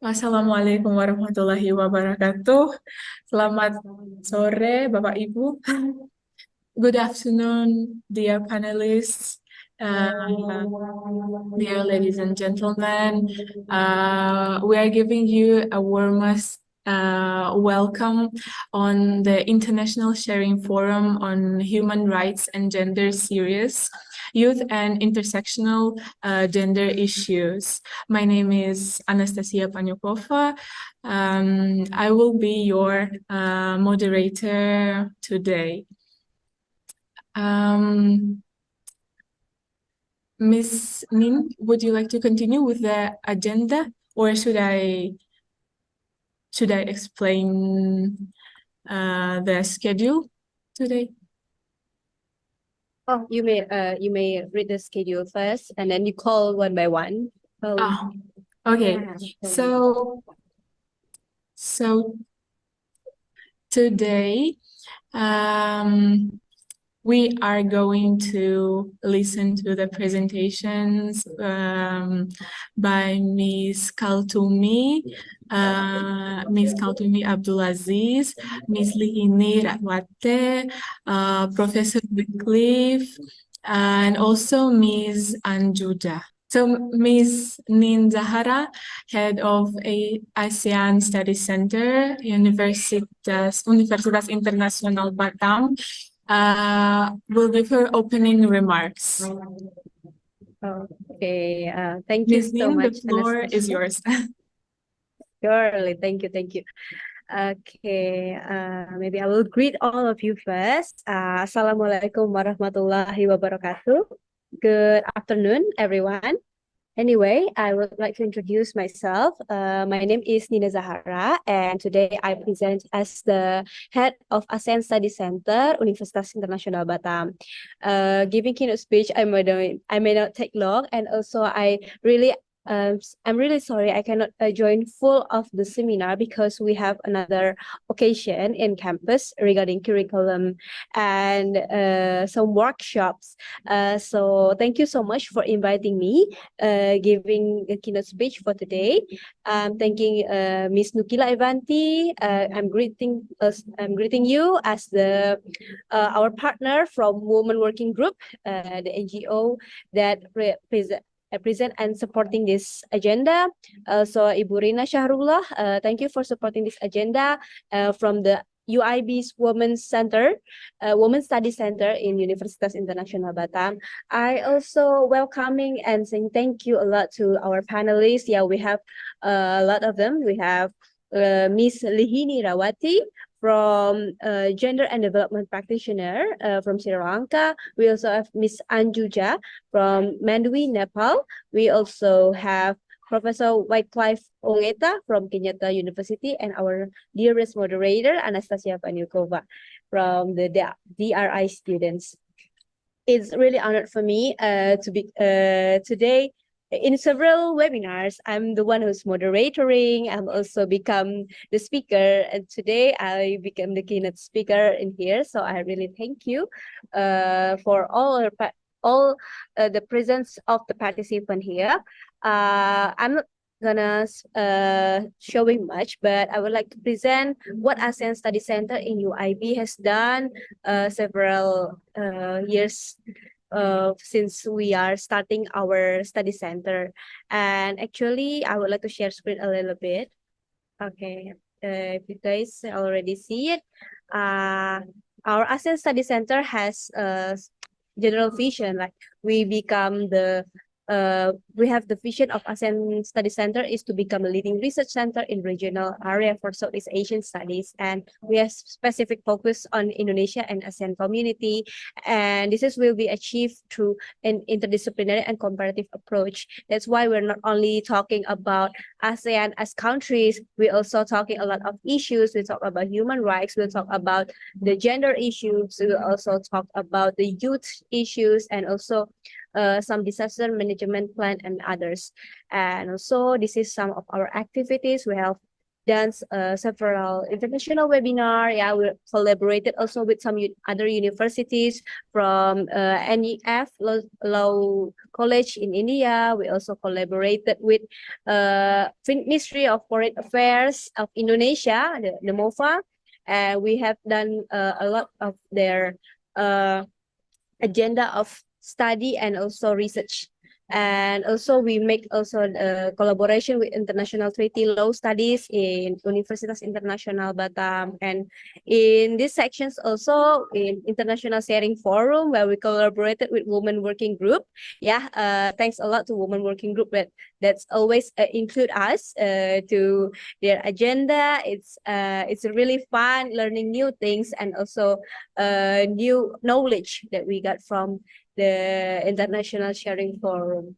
Assalamualaikum warahmatullahi wabarakatuh. Selamat sore, Bapak Ibu. Good afternoon, dear panelists, dear ladies and gentlemen. We are giving you a warmest welcome on the International Sharing Forum on Human Rights and Gender Series, Youth and Intersectional Gender Issues. My name is Anastasia Paniukova. I will be your moderator today. Ms. Nin, would you like to continue with the agenda, or should I explain the schedule today? Oh, you may read the schedule first, and then you call one by one. Okay. Yeah. So today, we are going to listen to the presentations by Ms. Kaltumi Abdulazeez, Ms. Lihini Rawatte, Professor Wyclife, and also Ms. Anju Jha. So Ms. Ninne Zahara, Head of ASEAN Studies Center, Universitas International Batam, will give her opening remarks. Okay, thank you Ms. so Ninne, much, the floor is Anastasia. yours. Surely, thank you. Okay, maybe I will greet all of you first. Assalamualaikum warahmatullahi wabarakatuh. Good afternoon, everyone. Anyway, I would like to introduce myself. My name is Ninne Zahara, and today I present as the head of ASEAN Studies Center, Universitas International Batam. Giving keynote speech, I may not take long, and also I'm really sorry I cannot join full of the seminar because we have another occasion in campus regarding curriculum and some workshops. So thank you so much for inviting me, giving a keynote speech for today. Thanking Ms. Nukila Ivanti. I'm greeting you as our partner from Women Working Group, the NGO that present and supporting this agenda. So Ibu Rina Syahrullah, thank you for supporting this agenda from the UIB's Women's Center, Women's Study Center in Universitas International Batam. I also welcoming and saying thank you a lot to our panelists. Yeah, we have a lot of them. We have Miss Lihini Rawatte from Gender and Development Practitioner from Sri Lanka. We also have Miss Anju Jha from Mandwi, Nepal. We also have Professor Wyclife Ong'eta from Kenyatta University, and our dearest moderator, Anastasia Paniukova from the DRI students. It's really honored for me to be today in several webinars. I'm the one who's moderating. I'm also become the speaker, and today I become the keynote speaker in here. So I really thank you for all the presence of the participant here. I'm not gonna showing much, but I would like to present what ASEAN Study Center in UIB has done several years since we are starting our study center. And actually, I would like to share screen a little bit. Okay, if you guys already see it, our ASEAN Study Center has a general vision, like we have the vision of ASEAN Study Center is to become a leading research center in regional area for Southeast Asian studies, and we have specific focus on Indonesia and ASEAN community, and will be achieved through an interdisciplinary and comparative approach. That's why we're not only talking about ASEAN as countries, we're also talking a lot of issues. We talk about human rights, we'll talk about the gender issues, we'll also talk about the youth issues, and also some disaster management plan and others. And also, this is some of our activities. We have done several international webinar. Yeah, we collaborated also with some other universities from NEF Law College in India. We also collaborated with Ministry of Foreign Affairs of Indonesia, the MOFA, and we have done a lot of their agenda of study and also research. And also we make also a collaboration with international treaty law studies in Universitas International Batam, and in these sections also in international sharing forum where we collaborated with women working group. Yeah, thanks a lot to women working group that's always include us to their agenda. It's really fun learning new things and also new knowledge that we got from the International Sharing Forum.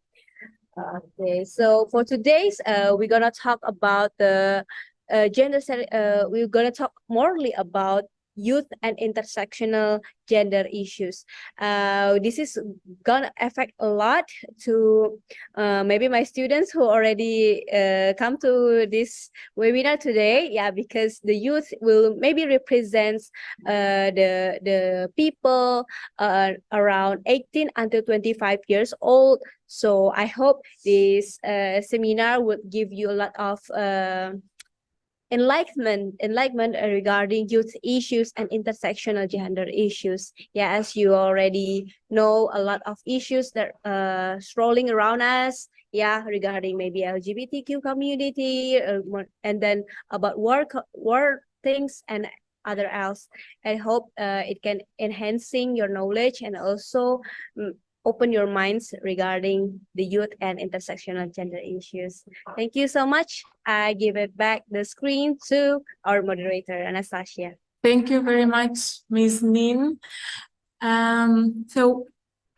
Okay, so for today's, we're gonna talk about the we're gonna talk morely about youth and intersectional gender issues. This is gonna affect a lot to maybe my students who already come to this webinar today. Yeah, because the youth will maybe represents the people around 18 until 25 years old. So I hope this seminar would give you a lot of enlightenment regarding youth issues and intersectional gender issues. Yeah, as you already know, a lot of issues that strolling around us. Yeah, regarding maybe LGBTQ community, and then about war things and other else. I hope it can enhancing your knowledge and also open your minds regarding the youth and intersectional gender issues. Thank you so much. I give it back the screen to our moderator, Anastasia. Thank you very much, Ms. Nin. So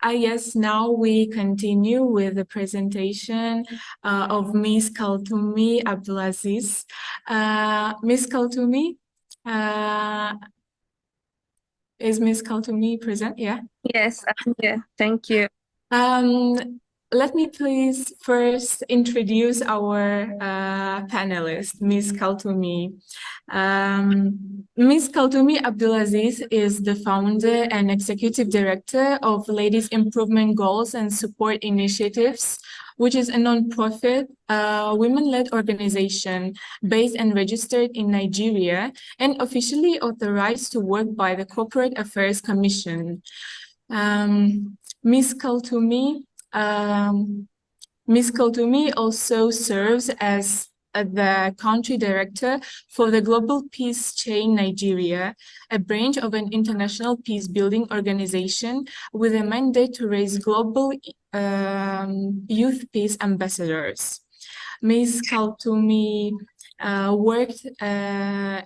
I guess now we continue with the presentation of Ms. Kaltumi Abdulazeez. Ms. Kaltumi, is Ms. Kaltumi present? Yeah. Yes, I'm here. Thank you. Let me please first introduce our panelist, Ms. Kaltumi. Ms. Kaltumi Abdulazeez is the founder and executive director of Ladies Improvement Goals and Support Initiatives, which is a non-profit, women-led organization based and registered in Nigeria and officially authorized to work by the Corporate Affairs Commission. Ms. Kaltumi also serves as the country director for the Global Peace Chain Nigeria, a branch of an international peace-building organization with a mandate to raise global youth peace ambassadors. Ms. Kaltumi worked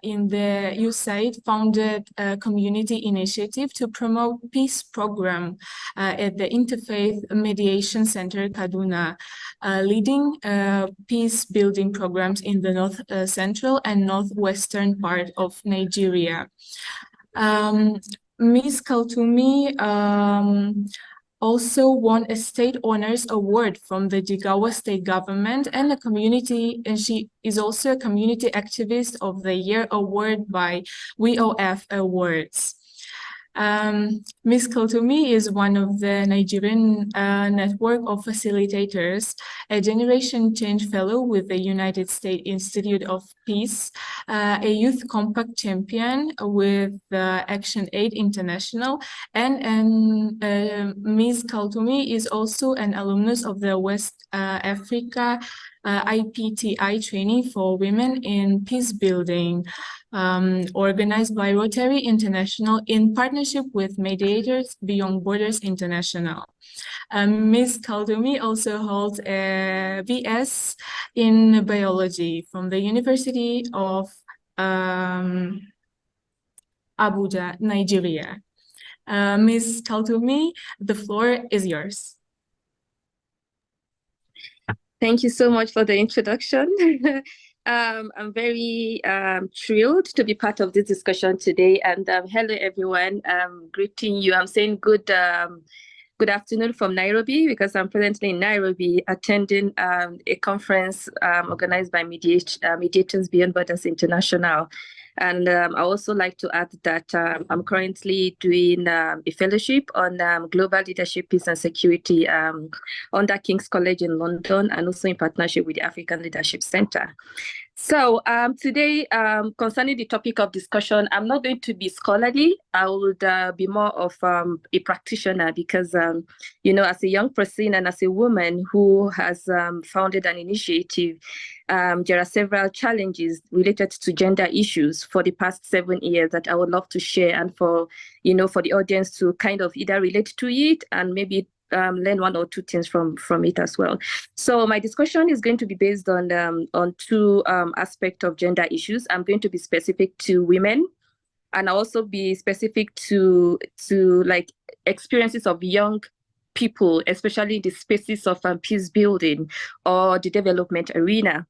in the USAID founded community initiative to promote peace program at the Interfaith Mediation Center, Kaduna, leading peace building programs in the north central and northwestern part of Nigeria. Ms. Kaltumi also won a State Honors Award from the Jigawa State Government and she is also a Community Activist of the Year Award by WOF Awards. Ms. Kaltumi is one of the Nigerian network of facilitators, a Generation Change Fellow with the United States Institute of Peace, a Youth Compact Champion with Action Aid International, and Ms. Kaltumi is also an alumnus of the West Africa IPTI training for women in peace building, organized by Rotary International in partnership with Mediators Beyond Borders International. Ms. Kaltumi also holds a BS in biology from the University of Abuja, Nigeria. Ms. Kaltumi, the floor is yours. Thank you so much for the introduction. I'm very thrilled to be part of this discussion today. And hello, everyone. I'm greeting you. I'm saying good good afternoon from Nairobi, because I'm presently in Nairobi attending a conference organized by Mediators Beyond Borders International. And I also like to add that I'm currently doing a fellowship on global leadership, peace and security under King's College in London, and also in partnership with the African Leadership Center. So today, concerning the topic of discussion, I'm not going to be scholarly. I would be more of a practitioner because, you know, as a young person and as a woman who has founded an initiative, there are several challenges related to gender issues for the past 7 years that I would love to share, and for, you know, for the audience to kind of either relate to it and maybe learn 1 or 2 things from it as well. So my discussion is going to be based on 2 aspects of gender issues. I'm going to be specific to women, and I'll also be specific to like experiences of young people, especially in the spaces of peace building or the development arena.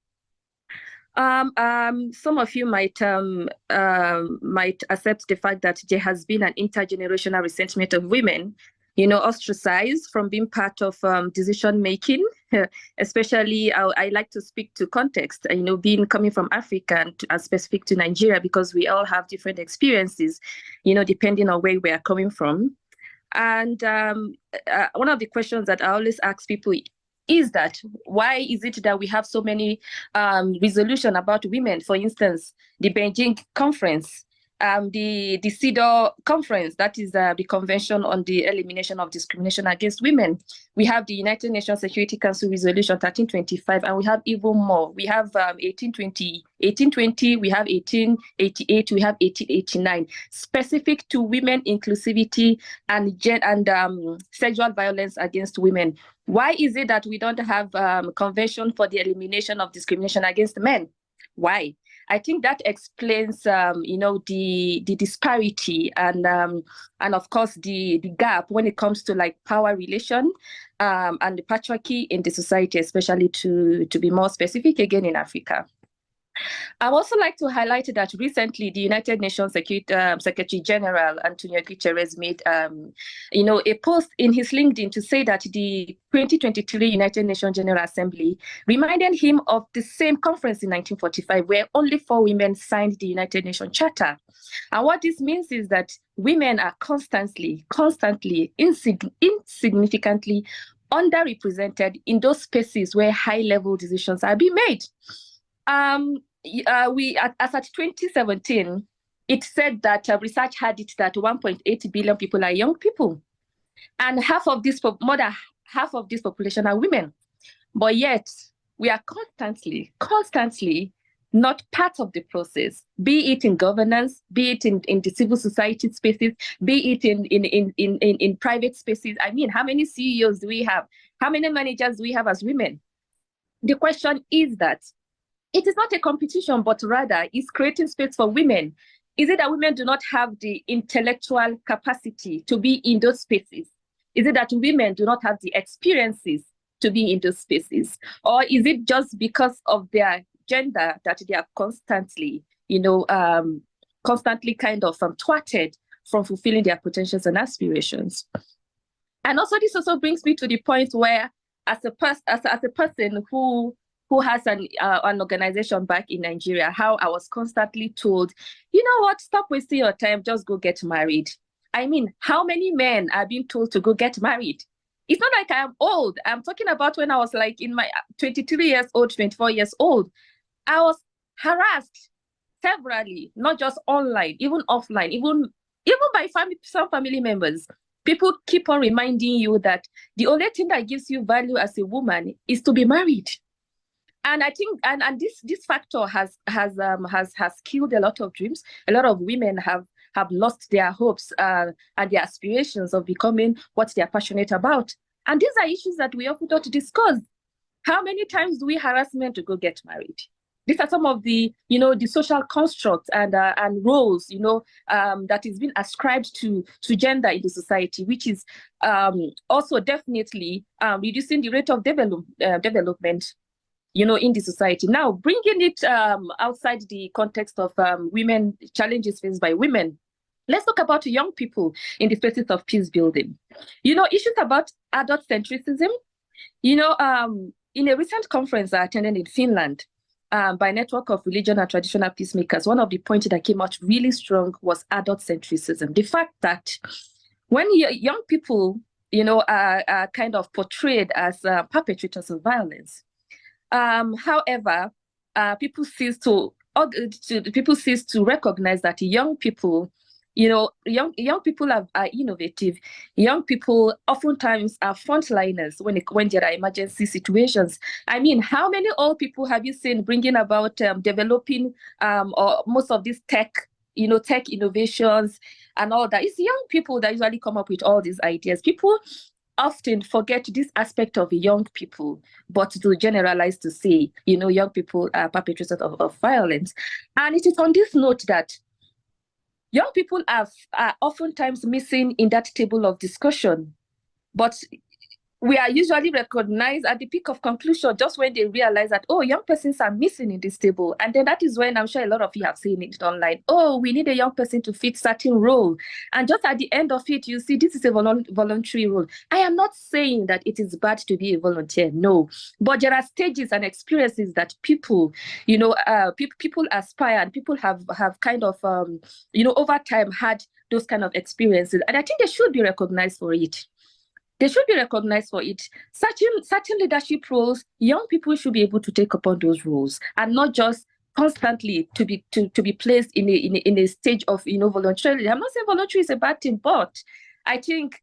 Some of you might accept the fact that there has been an intergenerational resentment of women, you know, ostracized from being part of decision making. Especially, I like to speak to context, you know, coming from Africa and specific to Nigeria, because we all have different experiences, you know, depending on where we are coming from. And one of the questions that I always ask people is that why is it that we have so many resolutions about women? For instance, the Beijing conference, the CEDAW conference, that is the Convention on the Elimination of Discrimination Against Women. We have the United Nations Security Council Resolution 1325, and we have even more. We have 1820, we have 1888, we have 1889, specific to women inclusivity and sexual violence against women. Why is it that we don't have convention for the elimination of discrimination against men? Why? I think that explains, you know, the disparity and of course the gap when it comes to like power relation and the patriarchy in the society, especially to be more specific again in Africa. I would also like to highlight that recently the United Nations Secretary General Antonio Guterres made, you know, a post in his LinkedIn to say that the 2023 United Nations General Assembly reminded him of the same conference in 1945, where only 4 women signed the United Nations Charter. And what this means is that women are constantly, insignificantly underrepresented in those spaces where high-level decisions are being made. As at 2017, it said that research had it that 1.8 billion people are young people, and more than half of this population are women. But yet we are constantly not part of the process, be it in governance, be it in the civil society spaces, be it in private spaces. I mean, how many CEOs do we have? How many managers do we have as women? The question is that it is not a competition, but rather it's creating space for women. Is it that women do not have the intellectual capacity to be in those spaces? Is it that women do not have the experiences to be in those spaces? Or is it just because of their gender that they are constantly, you know, constantly kind of thwarted from fulfilling their potentials and aspirations? And also, this also brings me to the point where, as a person who has an organization back in Nigeria, how I was constantly told, you know what, stop wasting your time, just go get married. I mean, how many men are being told to go get married? It's not like I am old. I'm talking about when I was like in my 23 years old, 24 years old. I was harassed severally, not just online, even offline, even by some family members. People keep on reminding you that the only thing that gives you value as a woman is to be married. And I think, and this factor has killed a lot of dreams. A lot of women have lost their hopes and their aspirations of becoming what they are passionate about. And these are issues that we often don't discuss. How many times do we harass men to go get married? These are some of the, you know, the social constructs and roles, you know, that is being ascribed to gender in the society, which is also definitely reducing the rate of development, you know, in the society. Now, bringing it outside the context of women, challenges faced by women, Let's talk about young people in the spaces of peace building. You know, issues about adult centricism. You know, in a recent conference I attended in Finland by Network of Religion and Traditional Peacemakers, one of the points that came out really strong was adult centricism. The fact that when young people, you know, are kind of portrayed as perpetrators of violence, however, people cease to recognize that young people, you know, young people are innovative. Young people oftentimes are frontliners when there are emergency situations. I mean, how many old people have you seen bringing about developing or most of these tech innovations and all that? It's young people that usually come up with all these ideas. People often forget this aspect of young people, but to generalize to say, you know, young people are perpetrators of violence. And it is on this note that young people are oftentimes missing in that table of discussion, but we are usually recognized at the peak of conclusion just when they realize that, oh, young persons are missing in this table. And then that is when I'm sure a lot of you have seen it online. Oh, we need a young person to fit certain role. And just at the end of it, you see, this is a voluntary role. I am not saying that it is bad to be a volunteer, no. But there are stages and experiences that people, you know, people aspire, and people have kind of, you know, over time had those kind of experiences. And I think they should be recognized for it. They should be recognized for it. Certain leadership roles, young people should be able to take upon those roles, and not just constantly to be placed in a stage of, you know, voluntarily. I'm not saying voluntary is a bad thing, but I think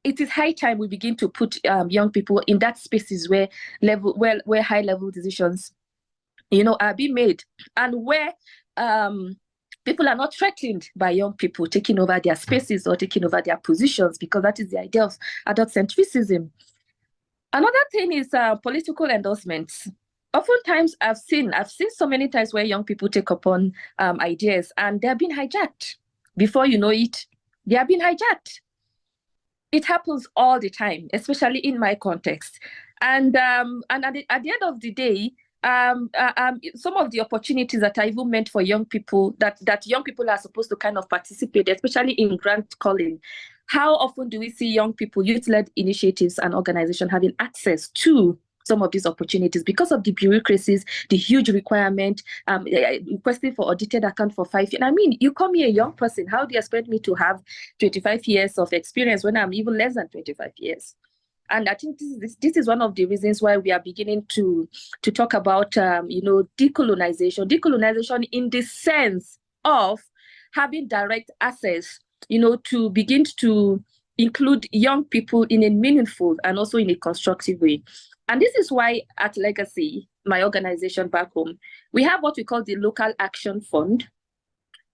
it is high time we begin to put young people in that spaces where high level decisions, you know, are being made, and where people are not threatened by young people taking over their spaces or taking over their positions, because that is the idea of adult centricism. Another thing is political endorsements. Oftentimes, I've seen so many times where young people take upon ideas and they're being hijacked. Before you know it, they are being hijacked. It happens all the time, especially in my context. And at the end of the day, some of the opportunities that are even meant for young people, that young people are supposed to kind of participate, especially in grant calling. How often do we see young people, youth-led initiatives and organizations having access to some of these opportunities because of the bureaucracies, the huge requirement, requesting for audited account for 5 years? I mean, you call me a young person, how do you expect me to have 25 years of experience when I'm even less than 25 years? And I think this is one of the reasons why we are beginning to talk about, you know, decolonization in the sense of having direct access, you know, to begin to include young people in a meaningful and also in a constructive way. And this is why at Legacy, my organization back home, we have what we call the Local Action Fund,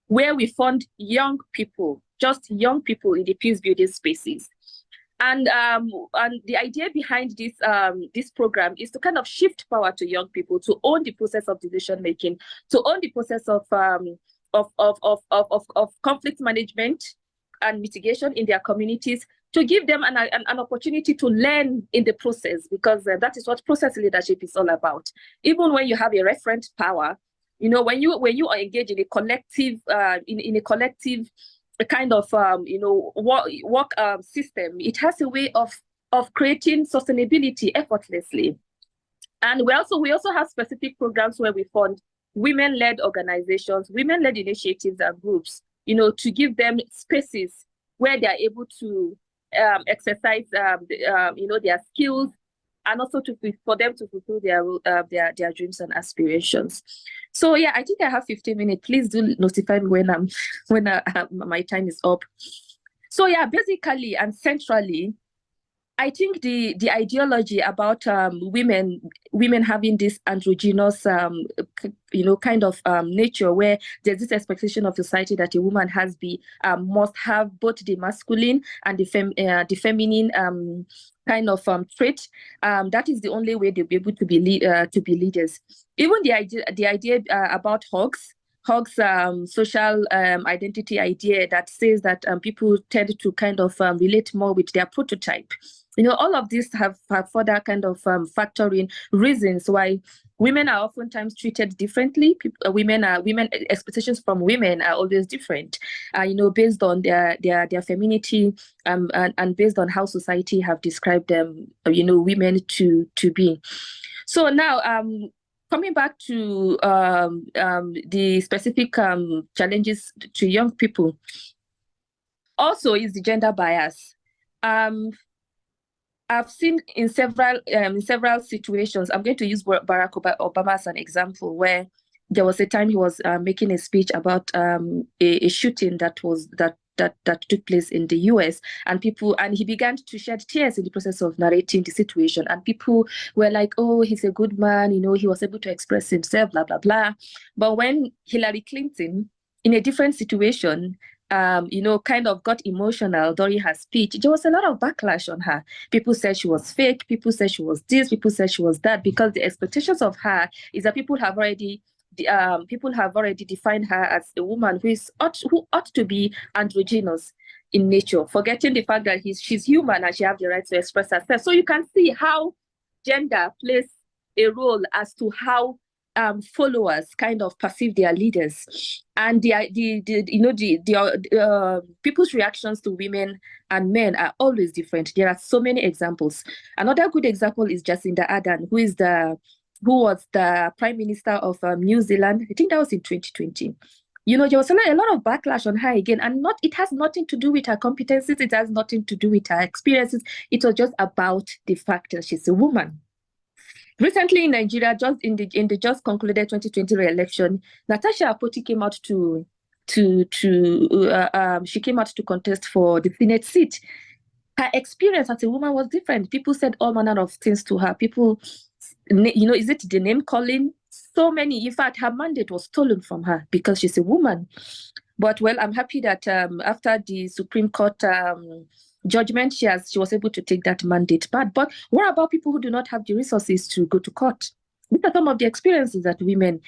where we fund young people, just young people in the peace building spaces. And the idea behind this program is to kind of shift power to young people, to own the process of decision making, to own the process of conflict management and mitigation in their communities, to give them an opportunity to learn in the process, because that is what process leadership is all about. Even when you have a referent power, you know, when you are engaged in a collective in a collective kind of you know, work system, it has a way of creating sustainability effortlessly. And we also have specific programs where we fund women-led organizations, women-led initiatives and groups, you know, to give them spaces where they are able to exercise you know, their skills, and also for them to fulfill their dreams and aspirations. So yeah, I think I have 15 minutes. Please do notify me when my time is up. So yeah, basically and centrally, I think the ideology about women having this androgynous, you know, kind of nature, where there's this expectation of society that a woman must have both the masculine and the feminine kind of trait. That is the only way they'll be able to be leaders. Even the idea about hugs, social identity idea that says that people tend to kind of relate more with their prototype. all of these have further kind of factoring reasons why women are oftentimes treated differently. Women expectations from women are always different, based on their femininity, and based on how society have described them, women to be. So now, coming back to the specific challenges to young people, also is the gender bias. I've seen in several situations. I'm going to use Barack Obama as an example, where there was a time he was making a speech about a shooting that took place in the US, and he began to shed tears in the process of narrating the situation. And people were like, "Oh, he's a good man, he was able to express himself, blah blah blah." But when Hillary Clinton, in a different situation, kind of got emotional during her speech, there was a lot of backlash on her. People said she was fake. People said she was this. People said she was that, because the expectations of her is that people have already defined her as a woman who ought to be androgynous in nature, forgetting the fact that she's human and she has the right to express herself. So you can see how gender plays a role as to how followers kind of perceive their leaders, and people's reactions to women and men are always different. There are so many examples. Another good example is Jacinda Ardern, who was the Prime Minister of New Zealand. I think that was in 2020. There was a lot of backlash on her again, and it has nothing to do with her competencies. It has nothing to do with her experiences. It was just about the fact that she's a woman. Recently in Nigeria, just in the just concluded 2020 re-election, Natasha Akpoti came out she came out to contest for the Senate seat. Her experience as a woman was different. People said all manner of things to her. People, is it the name calling? So many. In fact, her mandate was stolen from her because she's a woman. But well, I'm happy that after the Supreme Court judgment, she was able to take that mandate back. But what about people who do not have the resources to go to court? These are some of the experiences that women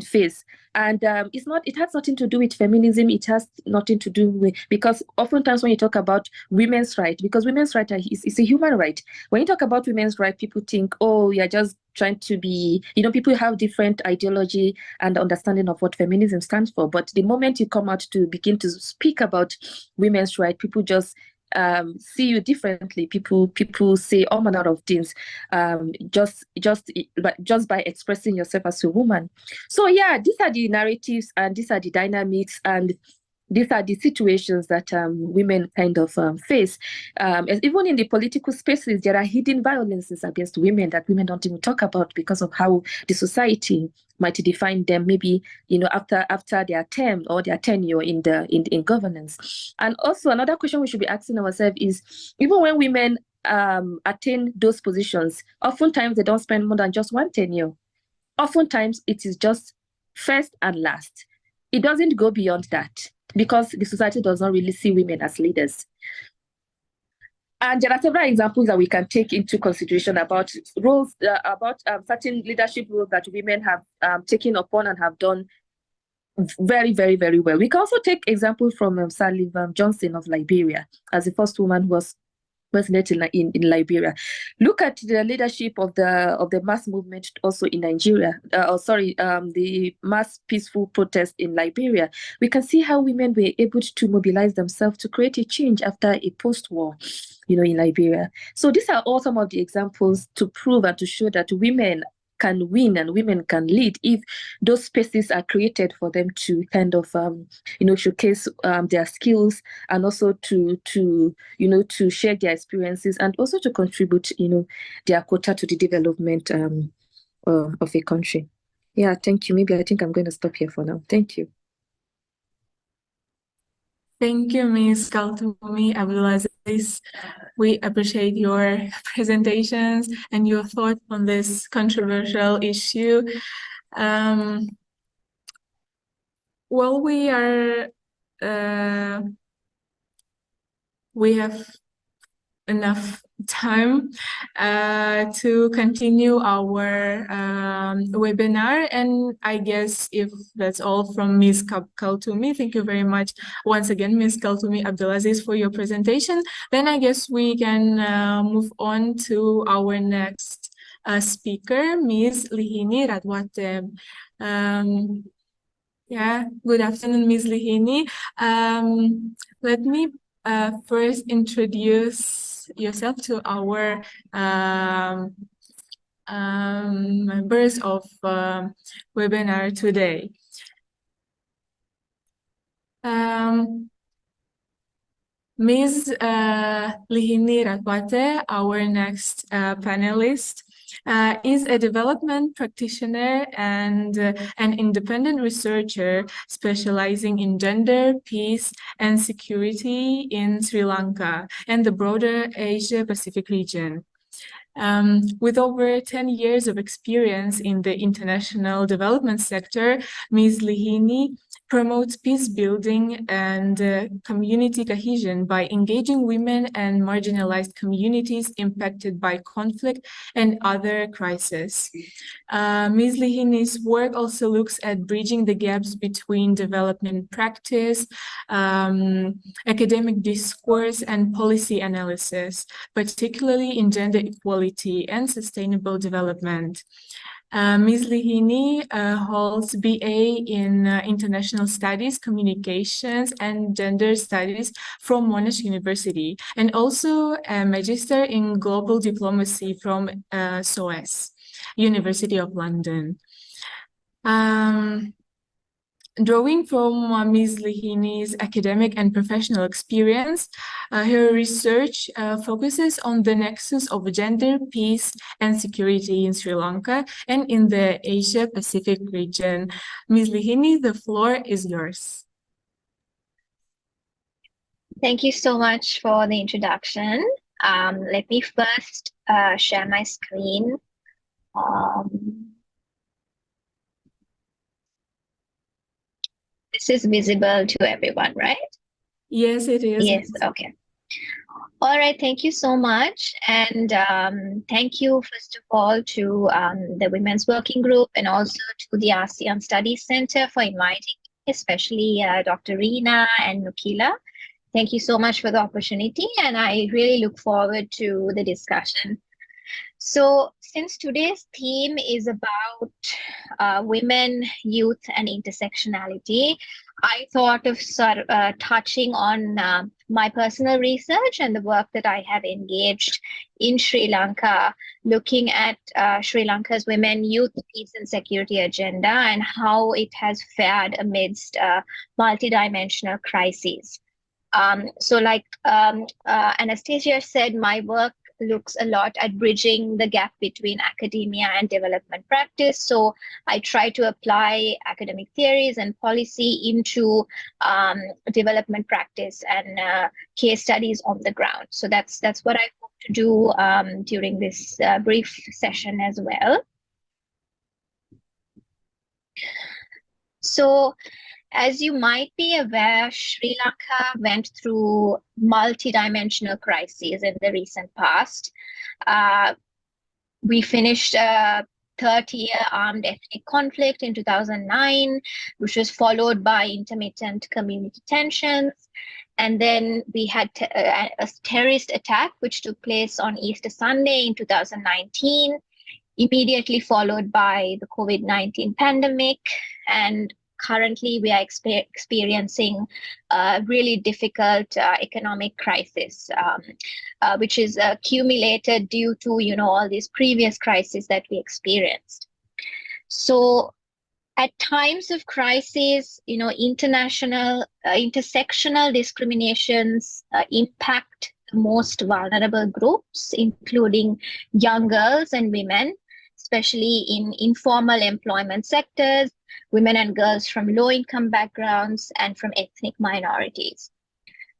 face, and it has nothing to do with feminism. It has nothing to do with, because oftentimes when you talk about women's right, because women's right is a human right. When you talk about women's right, people think, oh, you're just trying to be, people have different ideology and understanding of what feminism stands for. But the moment you come out to begin to speak about women's right, people just see you differently. People say all manner of things, just by expressing yourself as a woman. So yeah, these are the narratives, and these are the dynamics, and these are the situations that women kind of face. Even in the political spaces, there are hidden violences against women that women don't even talk about because of how the society might define them, maybe after their term or their tenure in governance. And also another question we should be asking ourselves is, even when women attain those positions, oftentimes they don't spend more than just one tenure. Oftentimes it is just first and last. It doesn't go beyond that, because the society does not really see women as leaders. And there are several examples that we can take into consideration about roles, about certain leadership roles that women have taken upon and have done very, very, very well. We can also take examples from Sirleaf Johnson of Liberia, as the first woman who was president in Liberia. Look at the leadership of the mass movement also in Nigeria. The mass peaceful protest in Liberia. We can see how women were able to mobilize themselves to create a change after a post-war, in Liberia. So these are all some of the examples to prove and to show that women can win and women can lead if those spaces are created for them to kind of showcase their skills, and also to share their experiences, and also to contribute their quota to the development of a country. Yeah, thank you. Maybe I think I'm going to stop here for now. Thank you. Thank you, Ms. Kaltumi Abdulazeez. We appreciate your presentations and your thoughts on this controversial issue. Well, we have enough time to continue our webinar. And I guess if that's all from Ms. Kaltumi, thank you very much once again, Ms. Kaltumi Abdulazeez, for your presentation. Then I guess we can move on to our next speaker, Ms. Lihini Rawatte. Yeah, good afternoon, Ms. Lihini. Let me first introduce yourself to our members of webinar today. Ms. Lihini Rawatte, our next panelist, is a development practitioner and an independent researcher specializing in gender, peace, and security in Sri Lanka and the broader Asia-Pacific region. With over 10 years of experience in the international development sector, Ms. Lihini promotes peace building and community cohesion by engaging women and marginalized communities impacted by conflict and other crises. Ms. Lihini's work also looks at bridging the gaps between development practice, academic discourse, and policy analysis, particularly in gender equality and sustainable development. Ms. Lihini holds BA in International Studies, Communications, and Gender Studies from Monash University, and also a Magister in Global Diplomacy from SOAS, University of London. Drawing from Ms. Lihini's academic and professional experience, her research focuses on the nexus of gender, peace, and security in Sri Lanka and in the Asia-Pacific region. Ms. Lihini, the floor is yours. Thank you so much for the introduction. Let me first share my screen. This is visible to everyone, right? Yes, it is. Yes, okay. All right, thank you so much. And thank you, first of all, to the Women's Working Group and also to the ASEAN Studies Center for inviting me, especially Dr. Reena and Nukila. Thank you so much for the opportunity, and I really look forward to the discussion. So since today's theme is about women, youth, and intersectionality, I thought of touching on my personal research and the work that I have engaged in Sri Lanka, looking at Sri Lanka's women, youth, peace, and security agenda and how it has fared amidst multidimensional crises. So like Anastasia said, my work looks a lot at bridging the gap between academia and development practice. So I try to apply academic theories and policy into development practice and case studies on the ground. So that's what I hope to do during this brief session as well. So as you might be aware, Sri Lanka went through multidimensional crises in the recent past. We finished a 30-year armed ethnic conflict in 2009, which was followed by intermittent community tensions. And then we had a terrorist attack, which took place on Easter Sunday in 2019, immediately followed by the COVID-19 pandemic. And currently, we are experiencing a really difficult economic crisis, which is accumulated due to, all these previous crises that we experienced. So at times of crisis, intersectional discriminations impact the most vulnerable groups, including young girls and women, especially in informal employment sectors, women and girls from low-income backgrounds, and from ethnic minorities.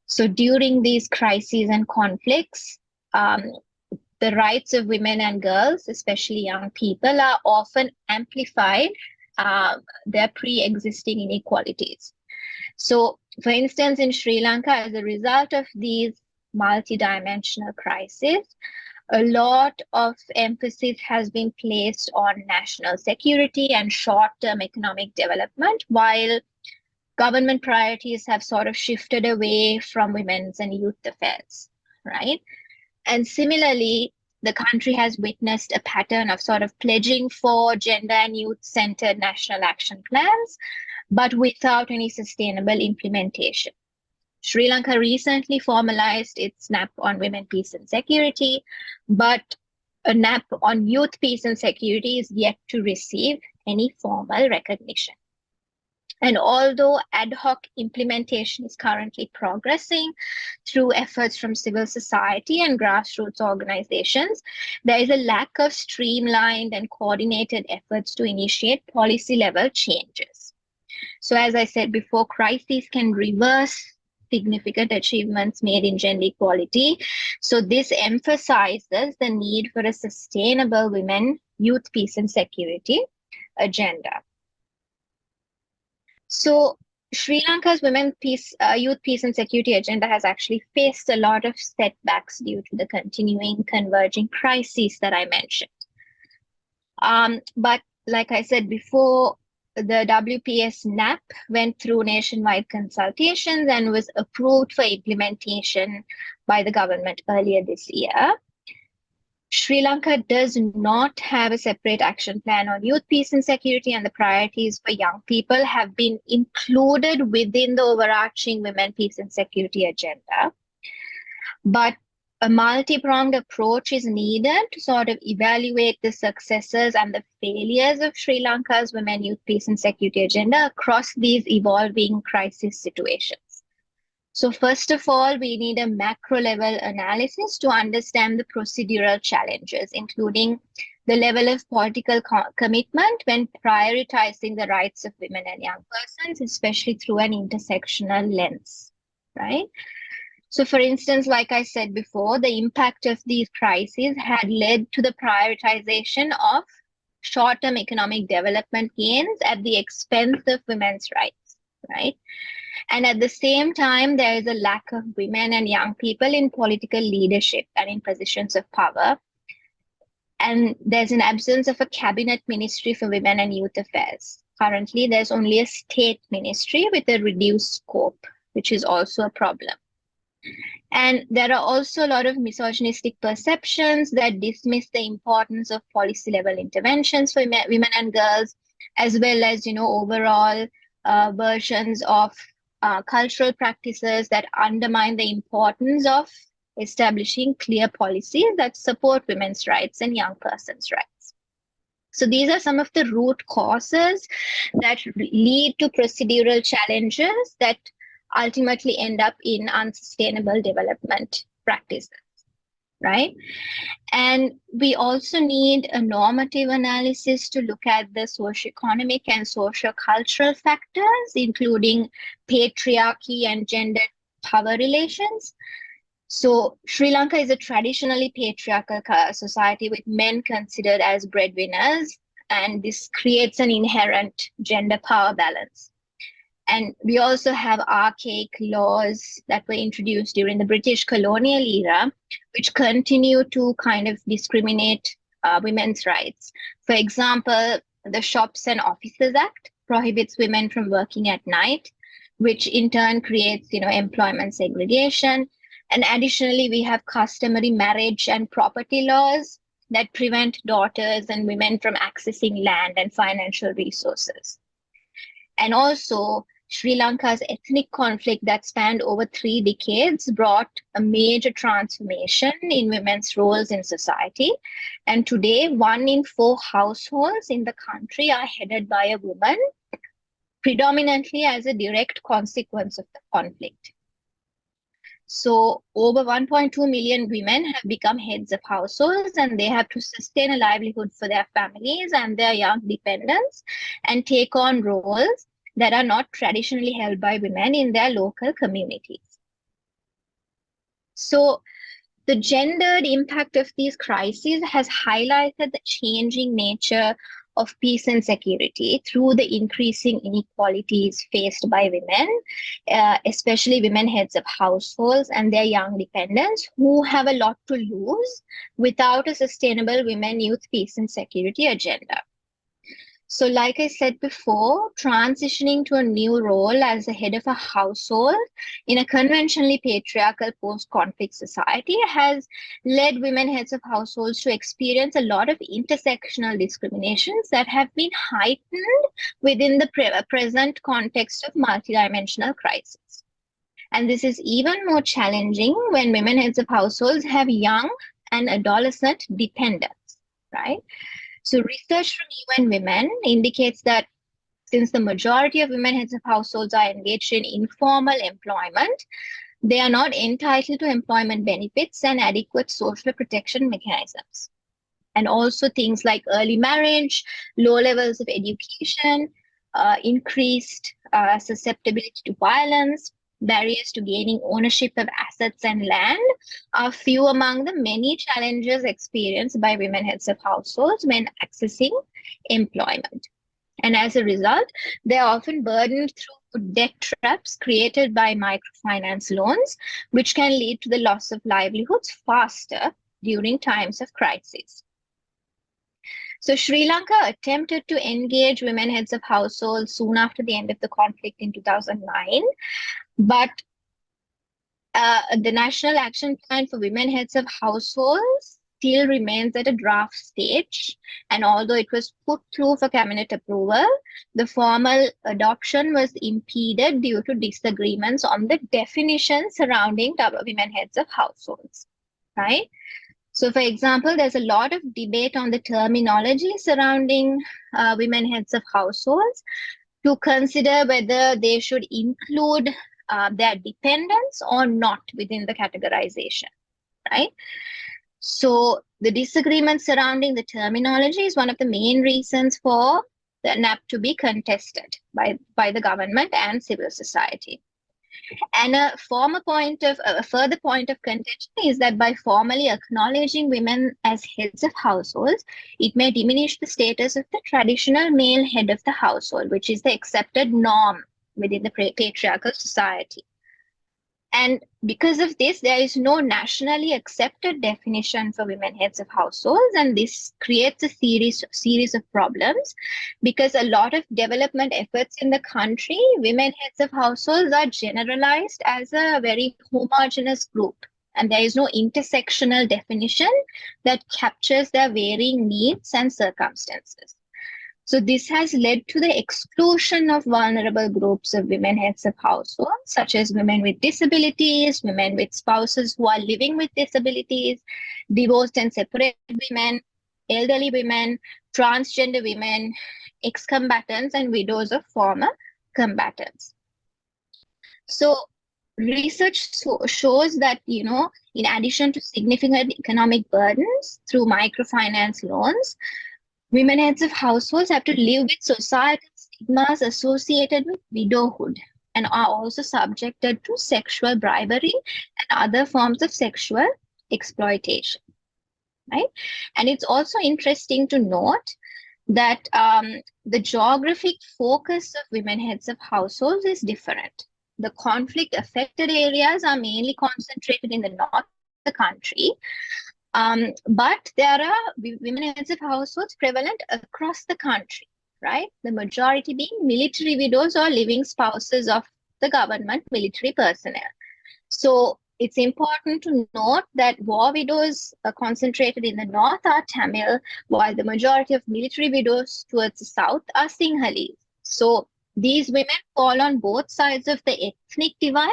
So during these crises and conflicts, the rights of women and girls, especially young people, are often amplified, their pre-existing inequalities. So, for instance, in Sri Lanka, as a result of these multidimensional crisis. A lot of emphasis has been placed on national security and short-term economic development, while government priorities have sort of shifted away from women's and youth affairs, right? And similarly, the country has witnessed a pattern of sort of pledging for gender and youth-centered national action plans, but without any sustainable implementation. Sri Lanka recently formalized its NAP on women, peace and security, but a NAP on youth, peace and security is yet to receive any formal recognition. And although ad hoc implementation is currently progressing through efforts from civil society and grassroots organizations, there is a lack of streamlined and coordinated efforts to initiate policy level changes. So as I said before, crises can reverse significant achievements made in gender equality. So this emphasizes the need for a sustainable women, youth, peace and security agenda. So Sri Lanka's women, youth, peace and security agenda has actually faced a lot of setbacks due to the continuing converging crises that I mentioned. But like I said before, the WPS NAP went through nationwide consultations and was approved for implementation by the government earlier this year. Sri Lanka does not have a separate action plan on youth, peace and security, and the priorities for young people have been included within the overarching women, peace and security agenda. But a multi-pronged approach is needed to sort of evaluate the successes and the failures of Sri Lanka's women, youth, peace and security agenda across these evolving crisis situations. So first of all, we need a macro level analysis to understand the procedural challenges, including the level of political commitment when prioritizing the rights of women and young persons, especially through an intersectional lens, right? So for instance, like I said before, the impact of these crises had led to the prioritization of short-term economic development gains at the expense of women's rights, right? And at the same time, there is a lack of women and young people in political leadership and in positions of power. And there's an absence of a cabinet ministry for women and youth affairs. Currently, there's only a state ministry with a reduced scope, which is also a problem. And there are also a lot of misogynistic perceptions that dismiss the importance of policy level interventions for women and girls, as well as, overall versions of cultural practices that undermine the importance of establishing clear policies that support women's rights and young persons' rights. So these are some of the root causes that lead to procedural challenges that ultimately end up in unsustainable development practices, right? And we also need a normative analysis to look at the socioeconomic and socio-cultural factors, including patriarchy and gender power relations. So Sri Lanka is a traditionally patriarchal society with men considered as breadwinners, and this creates an inherent gender power balance. And we also have archaic laws that were introduced during the British colonial era, which continue to kind of discriminate women's rights. For example, the Shops and Offices Act prohibits women from working at night, which in turn creates, employment segregation. And additionally, we have customary marriage and property laws that prevent daughters and women from accessing land and financial resources. And also, Sri Lanka's ethnic conflict that spanned over 3 decades brought a major transformation in women's roles in society. And today, 1 in 4 households in the country are headed by a woman, predominantly as a direct consequence of the conflict. So over 1.2 million women have become heads of households, and they have to sustain a livelihood for their families and their young dependents and take on roles that are not traditionally held by women in their local communities. So the gendered impact of these crises has highlighted the changing nature of peace and security through the increasing inequalities faced by women, especially women heads of households and their young dependents who have a lot to lose without a sustainable women, youth, peace and security agenda. So like I said before, transitioning to a new role as the head of a household in a conventionally patriarchal post-conflict society has led women heads of households to experience a lot of intersectional discriminations that have been heightened within the present context of multidimensional crisis. And this is even more challenging when women heads of households have young and adolescent dependents, right? So research from UN Women indicates that since the majority of women heads of households are engaged in informal employment, they are not entitled to employment benefits and adequate social protection mechanisms. And also things like early marriage, low levels of education, increased susceptibility to violence, barriers to gaining ownership of assets and land are few among the many challenges experienced by women heads of households when accessing employment. And as a result, they are often burdened through debt traps created by microfinance loans, which can lead to the loss of livelihoods faster during times of crisis. So Sri Lanka attempted to engage women heads of households soon after the end of the conflict in 2009. But the National Action Plan for Women Heads of Households still remains at a draft stage. And although it was put through for cabinet approval, the formal adoption was impeded due to disagreements on the definition surrounding women heads of households, right? So for example, there's a lot of debate on the terminology surrounding women heads of households to consider whether they should include their dependents or not within the categorization, right? So the disagreement surrounding the terminology is one of the main reasons for the NAP to be contested by the government and civil society. And a further point of contention is that by formally acknowledging women as heads of households, it may diminish the status of the traditional male head of the household, which is the accepted norm within the patriarchal society. And because of this, there is no nationally accepted definition for women heads of households, and this creates a series of problems because a lot of development efforts in the country, women heads of households are generalized as a very homogeneous group, and there is no intersectional definition that captures their varying needs and circumstances. So this has led to the exclusion of vulnerable groups of women heads of households, such as women with disabilities, women with spouses who are living with disabilities, divorced and separated women, elderly women, transgender women, ex-combatants, and widows of former combatants. So research shows that, in addition to significant economic burdens through microfinance loans, women heads of households have to live with societal stigmas associated with widowhood and are also subjected to sexual bribery and other forms of sexual exploitation, right? And it's also interesting to note that the geographic focus of women heads of households is different. The conflict affected areas are mainly concentrated in the north of the country, but there are women heads of households prevalent across the country, right? The majority being military widows or living spouses of the government military personnel. So it's important to note that war widows are concentrated in the north are Tamil, while the majority of military widows towards the south are Sinhalese. So these women fall on both sides of the ethnic divide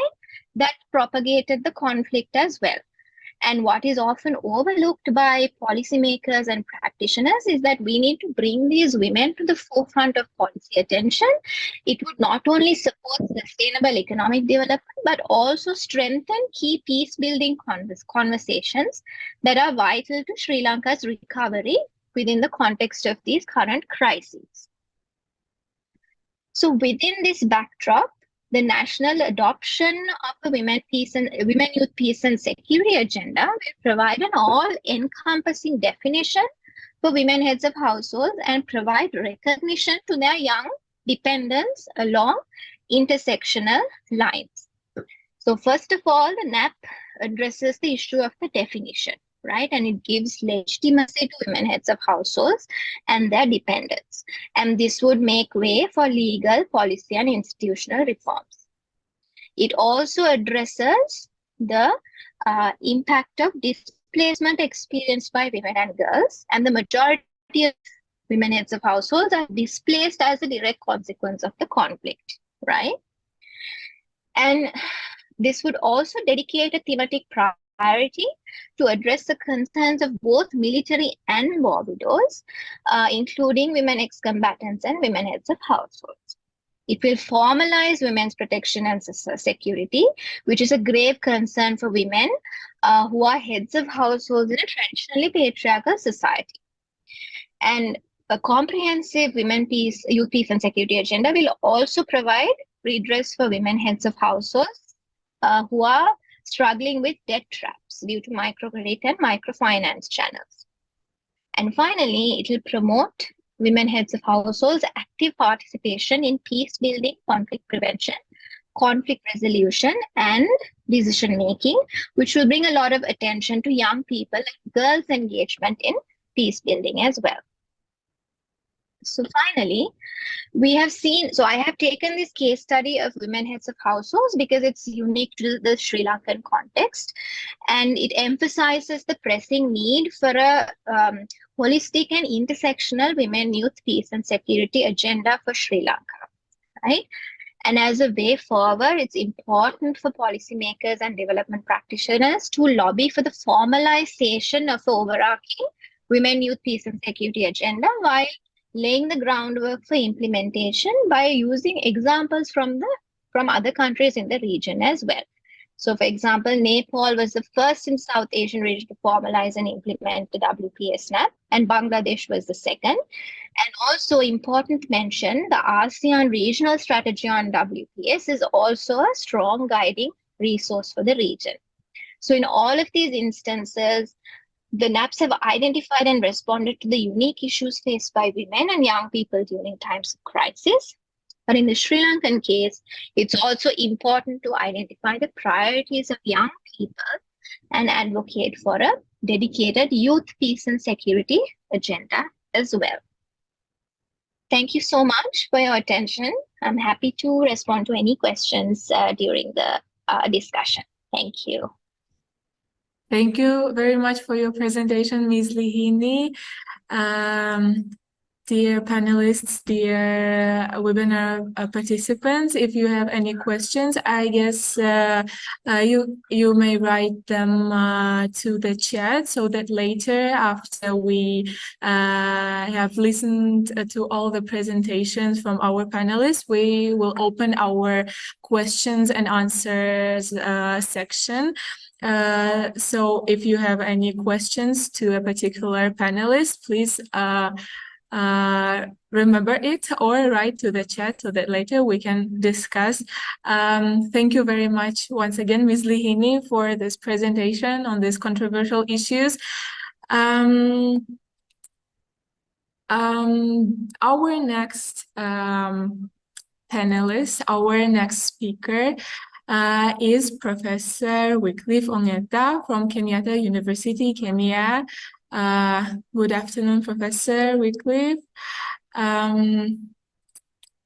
that propagated the conflict as well. And what is often overlooked by policymakers and practitioners is that we need to bring these women to the forefront of policy attention. It would not only support sustainable economic development, but also strengthen key peace-building conversations that are vital to Sri Lanka's recovery within the context of these current crises. So within this backdrop, the national adoption of the Women, Youth, Peace and Security agenda will provide an all-encompassing definition for women heads of households and provide recognition to their young dependents along intersectional lines. So first of all, the NAP addresses the issue of the definition, right? And it gives legitimacy to women heads of households and their dependents. And this would make way for legal, policy, and institutional reforms. It also addresses the impact of displacement experienced by women and girls, and the majority of women heads of households are displaced as a direct consequence of the conflict, right? And this would also dedicate a thematic priority to address the concerns of both military and war widows, including women ex-combatants and women heads of households. It will formalize women's protection and security, which is a grave concern for women who are heads of households in a traditionally patriarchal society. And a comprehensive youth peace and security agenda will also provide redress for women heads of households who are struggling with debt traps due to microcredit and microfinance channels. And finally, it will promote women heads of households' active participation in peace building, conflict prevention, conflict resolution, and decision making, which will bring a lot of attention to young people and girls' engagement in peace building as well. So finally, we have seen, so I have taken this case study of women heads of households because it's unique to the Sri Lankan context, and it emphasizes the pressing need for a holistic and intersectional women, youth, peace and security agenda for Sri Lanka, right? And as a way forward, it's important for policymakers and development practitioners to lobby for the formalization of the overarching women, youth, peace and security agenda while laying the groundwork for implementation by using examples from other countries in the region as well. So, for example, Nepal was the first in South Asian region to formalize and implement the WPS NAP, and Bangladesh was the second. And also important to mention, the ASEAN regional strategy on WPS is also a strong guiding resource for the region. So in all of these instances, the NAPs have identified and responded to the unique issues faced by women and young people during times of crisis. But in the Sri Lankan case, it's also important to identify the priorities of young people and advocate for a dedicated youth, peace and security agenda as well. Thank you so much for your attention. I'm happy to respond to any questions during the discussion. Thank you. Thank you very much for your presentation, Ms. Lihini. Dear panelists, dear webinar participants, if you have any questions, I guess you may write them to the chat so that later, after we have listened to all the presentations from our panelists, we will open our questions and answers section. So if you have any questions to a particular panelist, please remember it or write to the chat so that later we can discuss. Thank you very much once again, Ms. Lihini, for this presentation on these controversial issues. Our next panelist, our next speaker is Professor Wyclife Ong'eta from Kenyatta University, Kenya. Good afternoon, Professor Wyclife.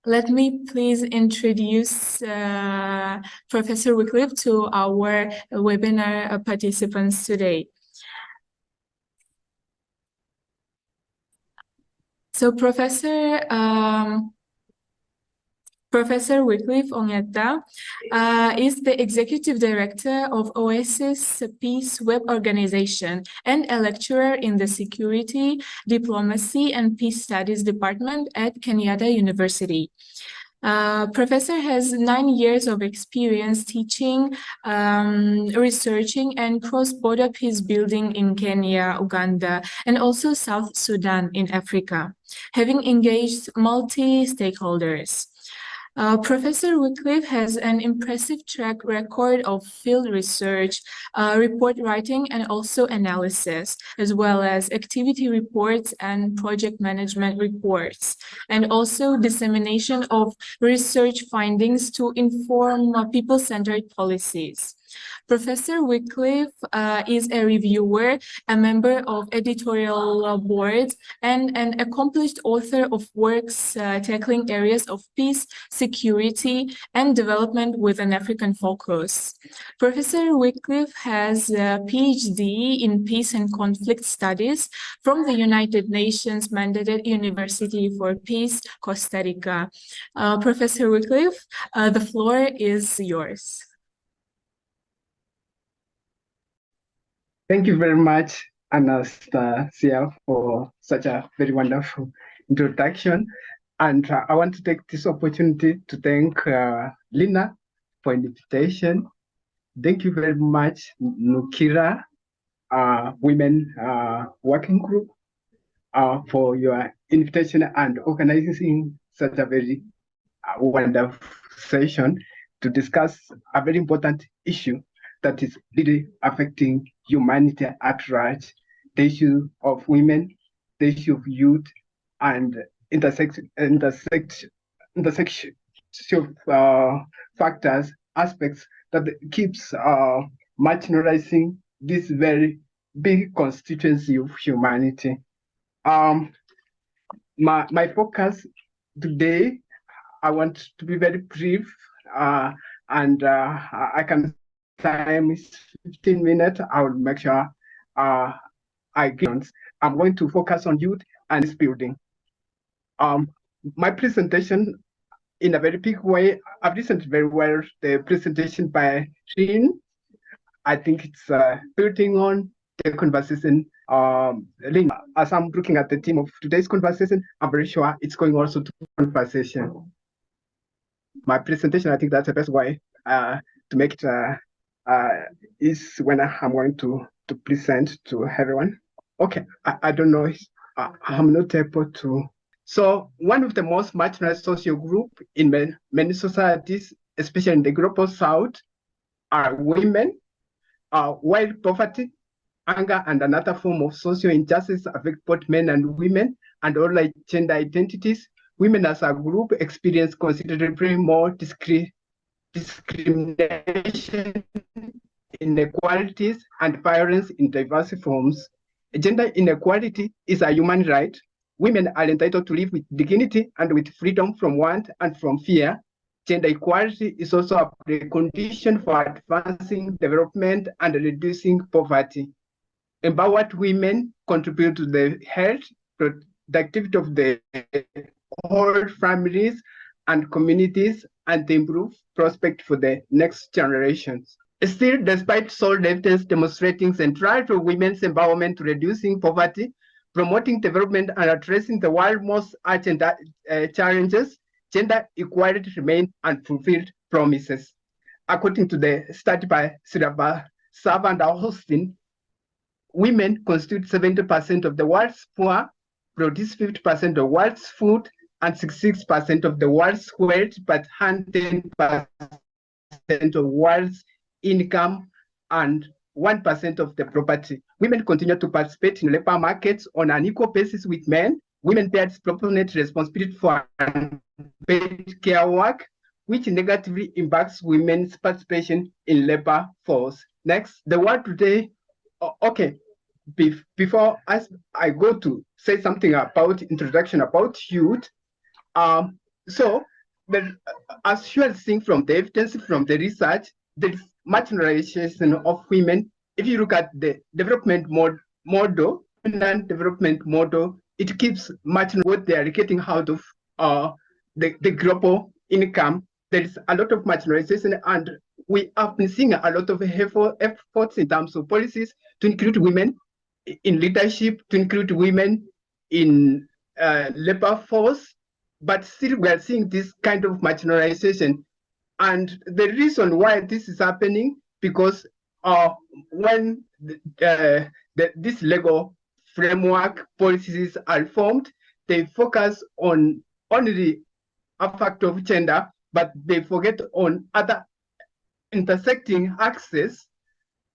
Let me please introduce Professor Wyclife to our webinar participants today. So Professor Wyclife Ong'eta is the Executive Director of Oasis Peace Web Organization and a lecturer in the Security, Diplomacy and Peace Studies Department at Kenyatta University. Professor has 9 years of experience teaching, researching and cross-border peace building in Kenya, Uganda, and also South Sudan in Africa, having engaged multi-stakeholders. Professor Wycliffe has an impressive track record of field research, report writing, and also analysis, as well as activity reports and project management reports, and also dissemination of research findings to inform people-centered policies. Professor Wycliffe is a reviewer, a member of editorial boards, and an accomplished author of works tackling areas of peace, security, and development with an African focus. Professor Wycliffe has a PhD in Peace and Conflict Studies from the United Nations mandated University for Peace, Costa Rica. Professor Wycliffe, the floor is yours. Thank you very much, Anastasia, for such a very wonderful introduction. And I want to take this opportunity to thank Lina for the invitation. Thank you very much, Nukira, Women Working Group, for your invitation and organizing such a very wonderful session to discuss a very important issue that is really affecting humanity at large, the issue of women, the issue of youth, and intersection factors, aspects that keeps marginalizing this very big constituency of humanity. My focus today, I want to be very brief, and I can time is 15 minutes. I will make sure I'm going to focus on youth and this building. My presentation, in a very big way, I've listened very well the presentation by Rin. I think it's building on the conversation. As I'm looking at the theme of today's conversation, I'm very sure it's going also to conversation. My presentation, I think that's the best way to make it is when I'm going to present to everyone. Okay, I don't know, I'm not able to. So one of the most marginalized social group in many societies, especially in the global south, are women, while poverty, anger, and another form of social injustice affect both men and women, and all like gender identities. Women as a group experience considerably more discrimination, inequalities, and violence in diverse forms. Gender inequality is a human right. Women are entitled to live with dignity and with freedom from want and from fear. Gender equality is also a precondition for advancing development and reducing poverty. Empowered women contribute to the health, productivity of the whole families and communities, and improve prospects for the next generations. Still, despite solid evidence demonstrating central to women's empowerment to reducing poverty, promoting development, and addressing the world's most urgent challenges, gender equality remains unfulfilled promises. According to the study by Srilanka and Austin, women constitute 70% of the world's poor, produce 50% of the world's food, and 66% of the world's wealth, but 10% of the world's income and 1% of the property. Women continue to participate in labor markets on an equal basis with men. Women bear disproportionate responsibility for unpaid care work, which negatively impacts women's participation in labor force. Next, the world today, okay, before I go to say something about introduction about youth, so as you are seeing from the evidence, from the research, there is marginalization of women. If you look at the development model, it keeps marginalizing what they are getting out of the global income. There is a lot of marginalization, and we have been seeing a lot of efforts in terms of policies to include women in leadership, to include women in labor force, but still we are seeing this kind of marginalization. And the reason why this is happening, because when this legal framework policies are formed, they focus on only a factor of gender, but they forget on other intersecting axes,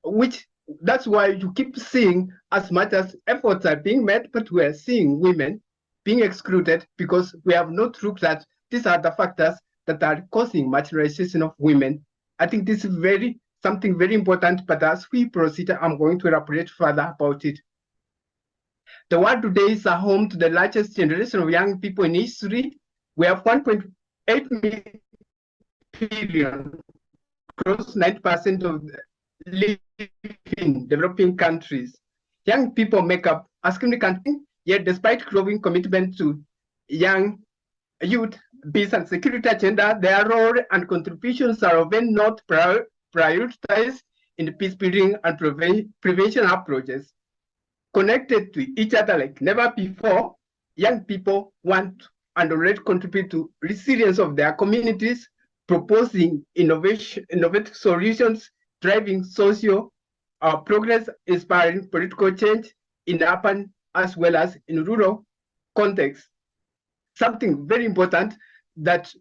which that's why you keep seeing as much as efforts are being made, but we are seeing women being excluded because we have not looked at these are the factors that are causing marginalization of women. I think this is something very important, but as we proceed, I'm going to elaborate further about it. The world today is a home to the largest generation of young people in history. We have 1.8 billion, close to 90% of live in developing countries. Young people make up a significant, yet despite growing commitment to young youth, peace and security agenda, their role and contributions are often not prioritized in peace building and prevention approaches. Connected to each other like never before, young people want and already contribute to resilience of their communities, proposing innovative solutions, driving social progress, inspiring political change in urban as well as in rural contexts. Something very important that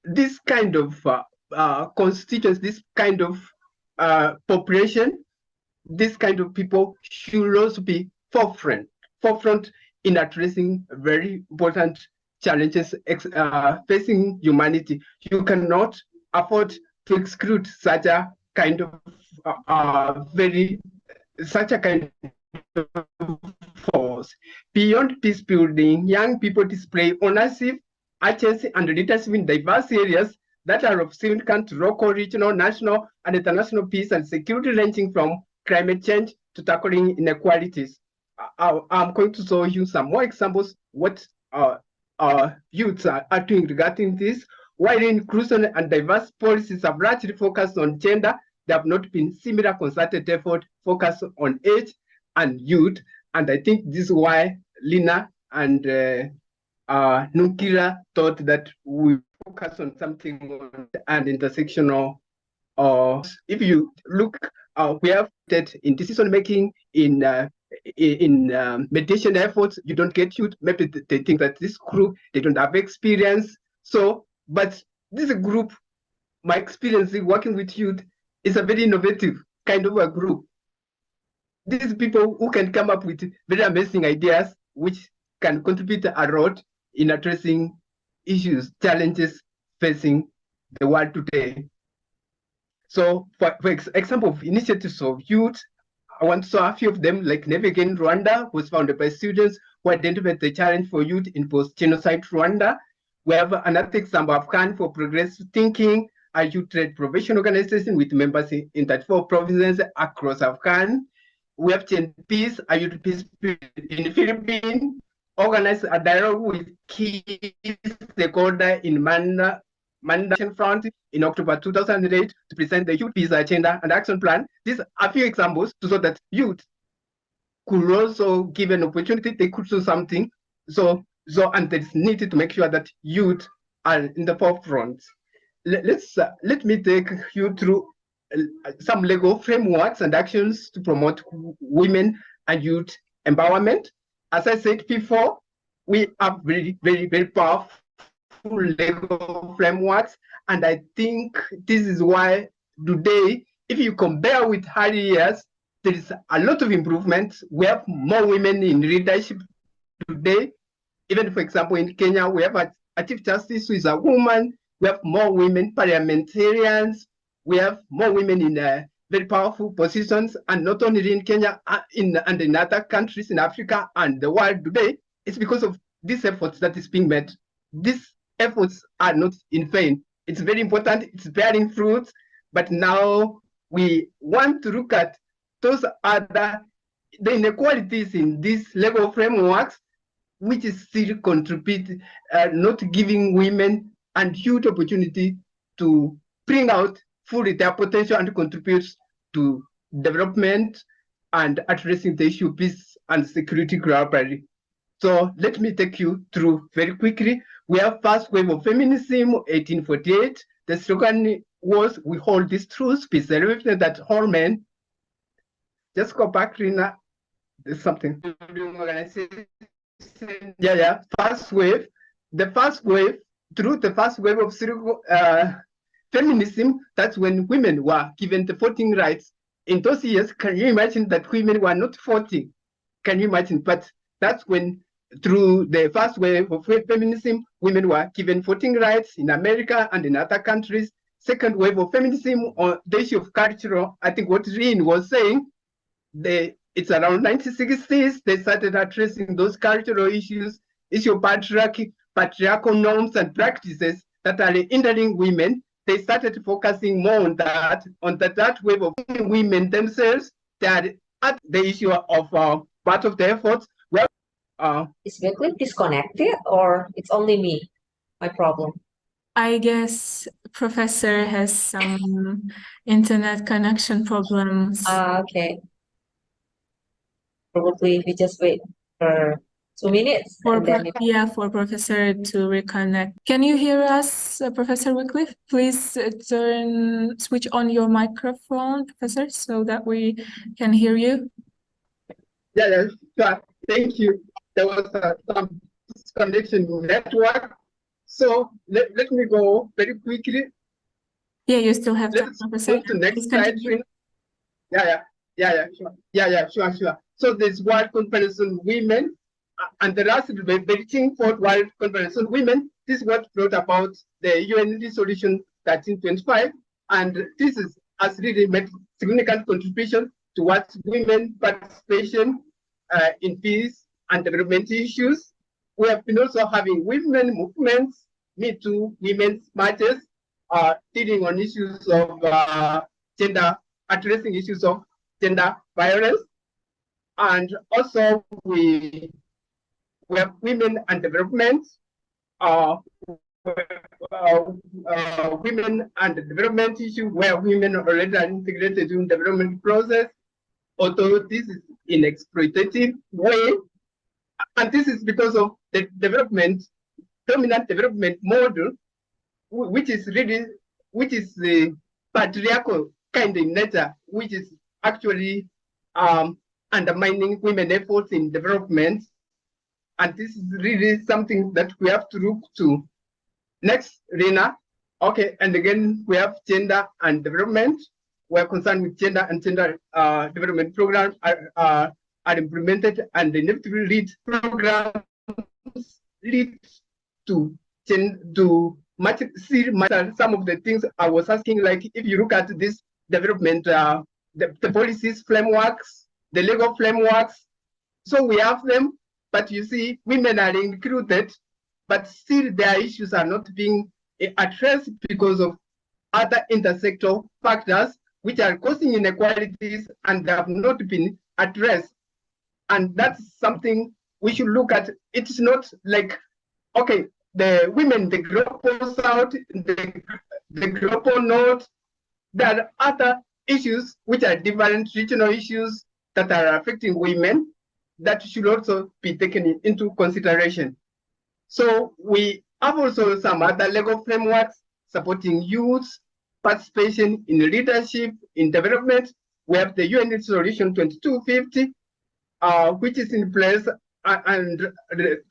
this kind of constituents, this kind of population, this kind of people should also be forefront in addressing very important challenges facing humanity. You cannot afford to exclude such a kind of force. Beyond peace building, young people display ownership, agency, and leadership in diverse areas that are of significant local, regional, national, and international peace and security, ranging from climate change to tackling inequalities. I'm going to show you some more examples what youths are doing regarding this. While inclusion and diverse policies have largely focused on gender, there have not been similar concerted effort focused on age and youth. And I think this is why Lina and Nukira thought that we focus on something and intersectional. If you look, we have in decision making, in mediation efforts, you don't get youth. Maybe they think that this group, they don't have experience. So, but this group, my experience in working with youth is a very innovative kind of a group. These people who can come up with very amazing ideas, which can contribute a lot in addressing issues, challenges facing the world today. So, for example, of initiatives of youth, I want to show a few of them, like Navigate Rwanda was founded by students who identified the challenge for youth in post-genocide Rwanda. We have another example of Can for Progressive Thinking, a youth trade professional organization with members in 34 provinces across Afghan. We have Chain Peace, a youth peace in the Philippines, organized a dialogue with key stakeholders in Manda Front in October 2008 to present the Youth Peace Agenda and Action Plan. These are a few examples to show that youth could also give an opportunity, they could do something. And it's needed to make sure that youth are in the forefront. Let me take you through some legal frameworks and actions to promote women and youth empowerment. As I said before, we have very, very, very powerful legal frameworks, and I think this is why today, if you compare with earlier years, there is a lot of improvement. We have more women in leadership today. Even, for example, in Kenya, we have a Chief Justice who is a woman. We have more women parliamentarians. We have more women in very powerful positions, and not only in Kenya, and in other countries in Africa and the world today. It's because of these efforts that is being made. These efforts are not in vain. It's very important. It's bearing fruits. But now we want to look at those the inequalities in these legal frameworks, which is still contribute, not giving women and youth opportunity to bring out fully their potential and contribute to development and addressing the issue of peace and security globally. So let me take you through very quickly. We have first wave of feminism, 1848. The slogan was, we hold this truth, be celebrated that all men. Just go back, Rina. There's something. Yeah. First wave. The first wave through the first wave of feminism, that's when women were given the voting rights. In those years, can you imagine that women were not voting? Can you imagine? But that's when, through the first wave of feminism, women were given voting rights in America and in other countries. Second wave of feminism on the issue of cultural, I think what Rin was saying, it's around 1960s, they started addressing those cultural issues, issue of patriarchal norms and practices that are hindering women. They started focusing more on that wave of women themselves. That the issue of part of the efforts. Is Wyclife disconnected, or it's only me, my problem? I guess Professor has some internet connection problems. Okay. Probably we just wait for 2 minutes. For and Professor to reconnect. Can you hear us, Professor Wyclife? Please switch on your microphone, Professor, so that we can hear you. Yeah, sure. Thank you. There was some disconnection network. So let me go very quickly. Yeah, you still have time, Let's Professor. move to next Please slide. continue. Sure. So there's World Conference on Women, and the last Beijing Fourth World Conference on Women. This is what brought about the UN Resolution 1325, and this has really made significant contribution towards women participation in peace and development issues. We have been also having women movements, Me Too, women's marches, dealing on issues of addressing issues of gender violence. And also we have women and development, women and development issue where women already are integrated in development process, although this is in exploitative way. And this is because of the dominant development model, which is the patriarchal kind in nature, which is actually undermining women efforts in development. And this is really something that we have to look to. Next, Rina. Okay, and again, we have gender and development. We're concerned with gender and gender development programs are implemented, and inevitably lead programs lead to some of the things I was asking, like if you look at this development, the policies frameworks, the legal frameworks, so we have them, but you see women are included, but still their issues are not being addressed because of other intersectoral factors which are causing inequalities and they have not been addressed. And that's something we should look at. It's not like, okay, the women, the global south, the global north, there are other issues which are different regional issues that are affecting women that should also be taken into consideration. So we have also some other legal frameworks supporting youth participation in leadership, in development. We have the UN Resolution 2250, which is in place and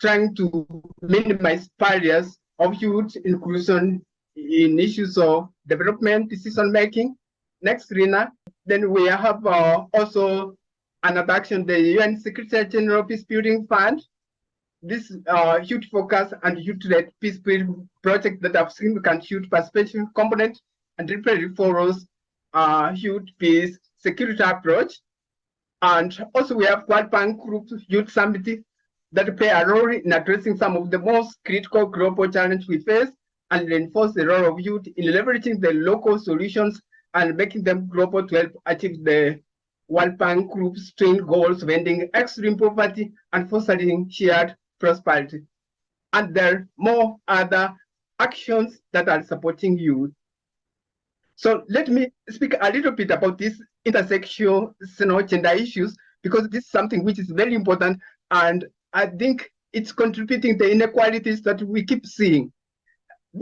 trying to minimize barriers of youth inclusion in issues of development, decision making. Next, Rina. Then we have also another action, the UN Secretary General Peacebuilding Fund. This youth focus and youth-led peacebuilding project that have significant youth participation component and really follows youth peace security approach. And also we have World Bank Group Youth Summit that play a role in addressing some of the most critical global challenges we face and reinforce the role of youth in leveraging the local solutions and making them global to help achieve the World Bank Group's twin goals of ending extreme poverty and fostering shared prosperity. And there are more other actions that are supporting youth. So let me speak a little bit about these intersectional gender issues, because this is something which is very important, and I think it's contributing to the inequalities that we keep seeing.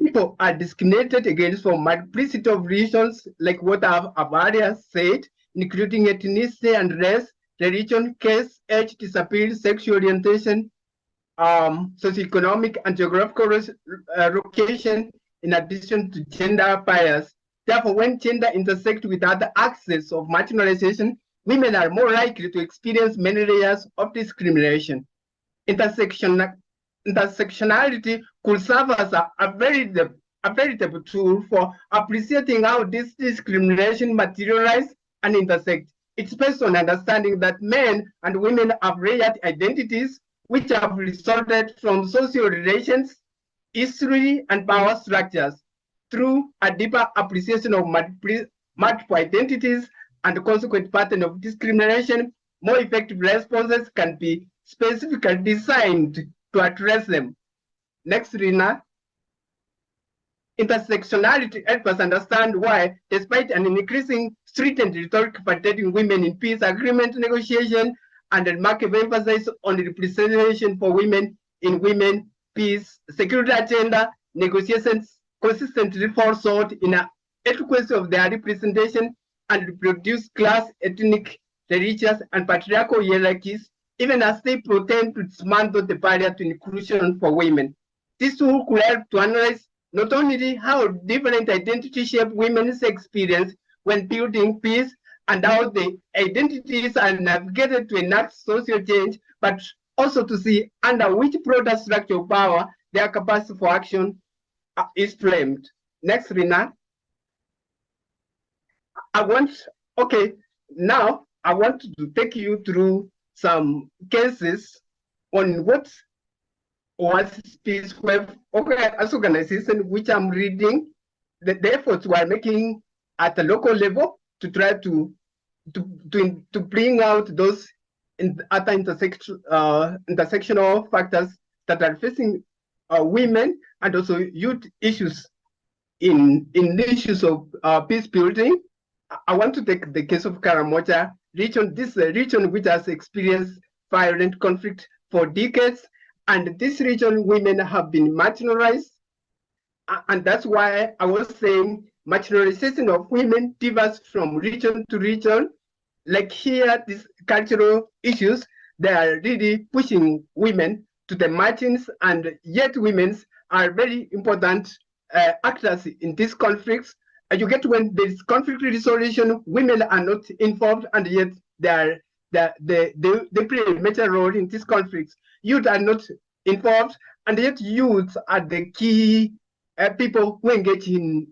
People are discriminated against for multiplicity of reasons, like what I've already said, including ethnicity and race, religion, caste, age, disability, sexual orientation, socioeconomic and geographical location, in addition to gender bias. Therefore, when gender intersects with other axes of marginalization, women are more likely to experience many layers of discrimination. Intersectionality could serve as a veritable tool for appreciating how this discrimination materializes and intersects. It's based on understanding that men and women have layered identities which have resulted from social relations, history, and power structures. Through a deeper appreciation of multiple identities and the consequent pattern of discrimination, more effective responses can be specifically designed to address them. Next, Rina. Intersectionality helps us understand why, despite an increasing stringent rhetoric validating women in peace agreement negotiation and a remarkable emphasis on the representation for women in women, peace, security agenda, negotiations consistently fall short in adequacy of their representation and reproduce class, ethnic, religious, and patriarchal hierarchies, even as they pretend to dismantle the barrier to inclusion for women. This tool could help to analyze not only how different identities shape women's experience when building peace and how the identities are navigated to enact social change, but also to see under which broader structure of power their capacity for action is framed. Next, Rina. Now I want to take you through some cases on what was Peace Web as organization, which I'm reading, the efforts we're making at the local level to try to bring out those other intersectional factors that are facing women and also youth issues in issues of peace building. I want to take the case of Karamoja region. This region which has experienced violent conflict for decades, and this region women have been marginalized, and that's why I was saying marginalization of women differs from region to region. Like here, these cultural issues, they are really pushing women to the margins, and yet women are very important actors in these conflicts. And you get when there is conflict resolution, women are not involved, and yet they play a major role in these conflicts. Youth are not involved, and yet youth are the key people who engage in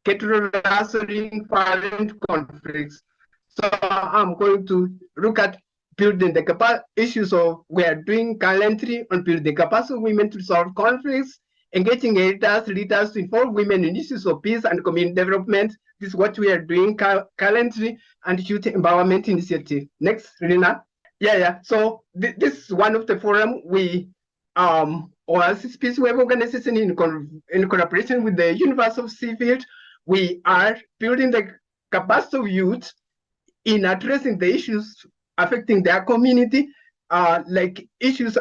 resolving violent conflicts. So I'm going to look at building the issues of we are doing currently on building the capacity of women to resolve conflicts, engaging leaders to involve women in issues of peace and community development. This is what we are doing currently, and youth empowerment initiative. Next, Rina. So this is one of the forum we Oasis Peace Web organization in collaboration with the University of Sheffield. We are building the capacity of youth in addressing the issues affecting their community, like issues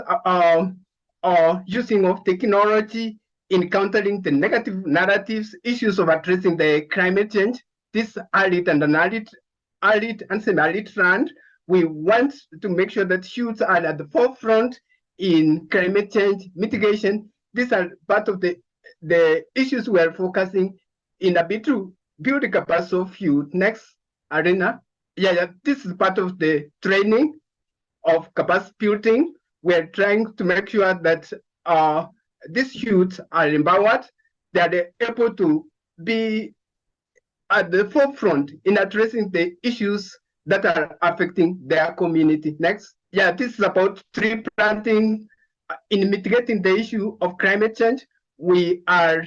using of technology in countering the negative narratives, issues of addressing the climate change. This early and semi-early trend, we want to make sure that youth are at the forefront in climate change mitigation. These are part of the issues we are focusing in a bit to build the capacity of youth. Next, Arena. This is part of the training of capacity building. We're trying to make sure that these youth are empowered, that they're able to be at the forefront in addressing the issues that are affecting their community. Next. This is about tree planting in mitigating the issue of climate change. We are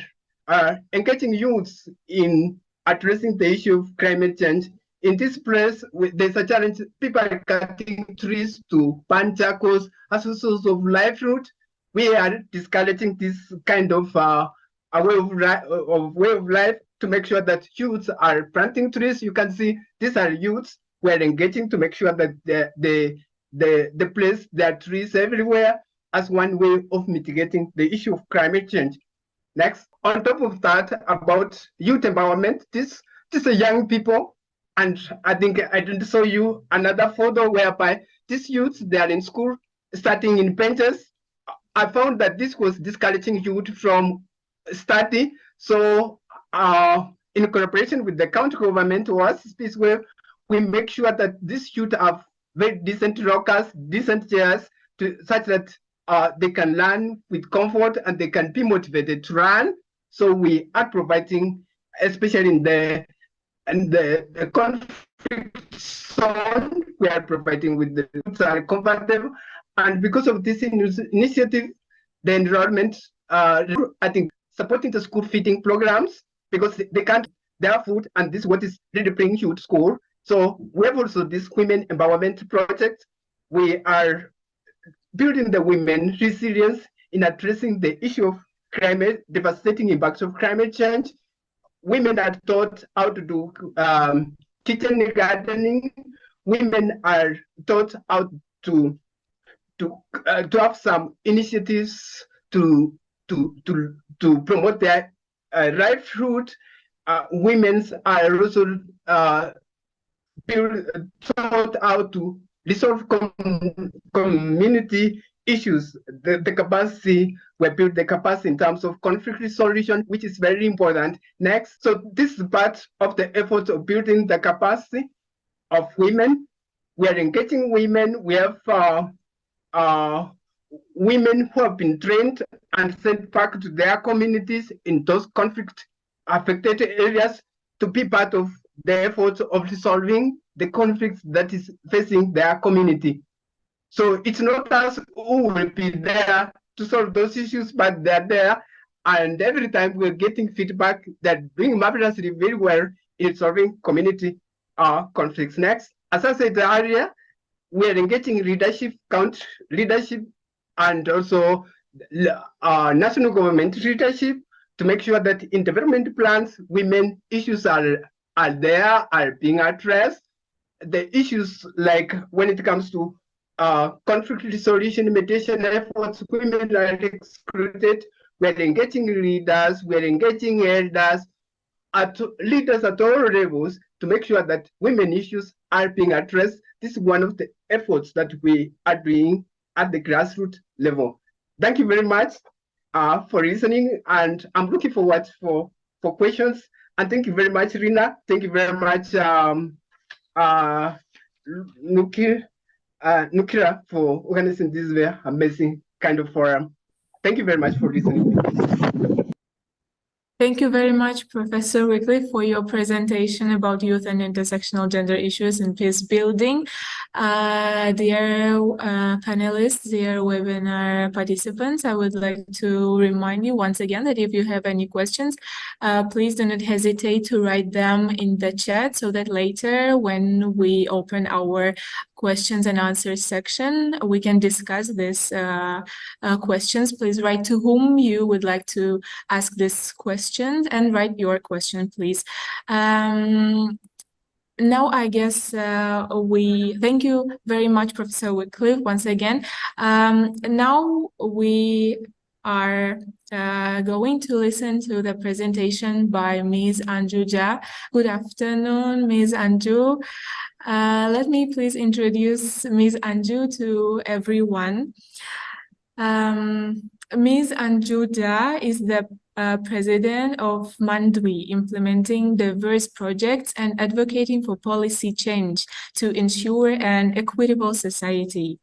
engaging youths in addressing the issue of climate change. In this place, there's a challenge. People are cutting trees to burn charcoals as a source of livelihood. We are discouraging this kind of way of life to make sure that youths are planting trees. You can see these are youths we are engaging to make sure that the place there are trees everywhere as one way of mitigating the issue of climate change. Next, on top of that, about youth empowerment, this is young people. And I think I didn't show you another photo whereby these youths, they are in school, starting in benches, I found that this was discouraging youth from study. So in cooperation with the county government was space where we make sure that these youth have very decent lockers, decent chairs, such that they can learn with comfort and they can be motivated to learn. So we are providing, especially in the conflict zone, we are providing with the youth are comfortable. And because of this initiative, the enrollment, I think, supporting the school feeding programs, because they can't their food, and this is what is really bringing you to school. So we have also this women empowerment project. We are building the women resilience in addressing the issue of climate, devastating impacts of climate change. Women are taught how to do kitchen gardening. Women are taught how to have some initiatives to promote their livelihood. Women are also taught how to resolve community issues. The capacity, we build the capacity in terms of conflict resolution, which is very important. Next, so this is part of the efforts of building the capacity of women. We are engaging women. We have women who have been trained and sent back to their communities in those conflict affected areas to be part of the efforts of resolving the conflicts that is facing their community. So it's not us who will be there to solve those issues, but they're there. And every time we're getting feedback that doing marvelously very well in solving community conflicts. Next, as I said earlier, we are engaging leadership, country leadership, and also national government leadership to make sure that in development plans, women issues are there, are being addressed. The issues like when it comes to conflict resolution, mediation efforts, women are excluded. We're engaging leaders, we're engaging elders, leaders at all levels to make sure that women issues are being addressed. This is one of the efforts that we are doing at the grassroots level. Thank you very much for listening, and I'm looking forward for questions. And thank you very much, Rina. Thank you very much, Nukira, for organizing this very amazing kind of forum. Thank you very much for listening. Thank you very much, Professor Wyclife, for your presentation about youth and intersectional gender issues in peace building. Dear panelists, dear webinar participants, I would like to remind you once again that if you have any questions, please do not hesitate to write them in the chat so that later when we open our questions and answers section, we can discuss these questions. Please write to whom you would like to ask this question and write your question, please. Now, I guess we thank you very much, Professor Wyclife, once again. Now we are going to listen to the presentation by Ms. Anju Jha. Good afternoon, Ms. Anju. Let me please introduce Ms. Anju to everyone. Ms. Anju Jha is the president of Mandwi, implementing diverse projects and advocating for policy change to ensure an equitable society.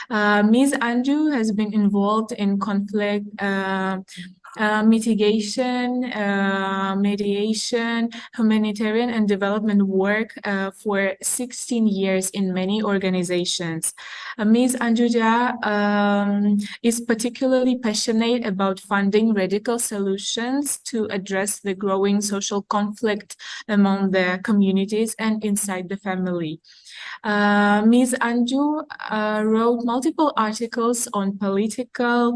Ms. Anju has been involved in conflict mitigation, mediation, humanitarian and development work for 16 years in many organizations. Ms. Anju Jha is particularly passionate about funding radical solutions to address the growing social conflict among the communities and inside the family. Ms. Anju wrote multiple articles on political,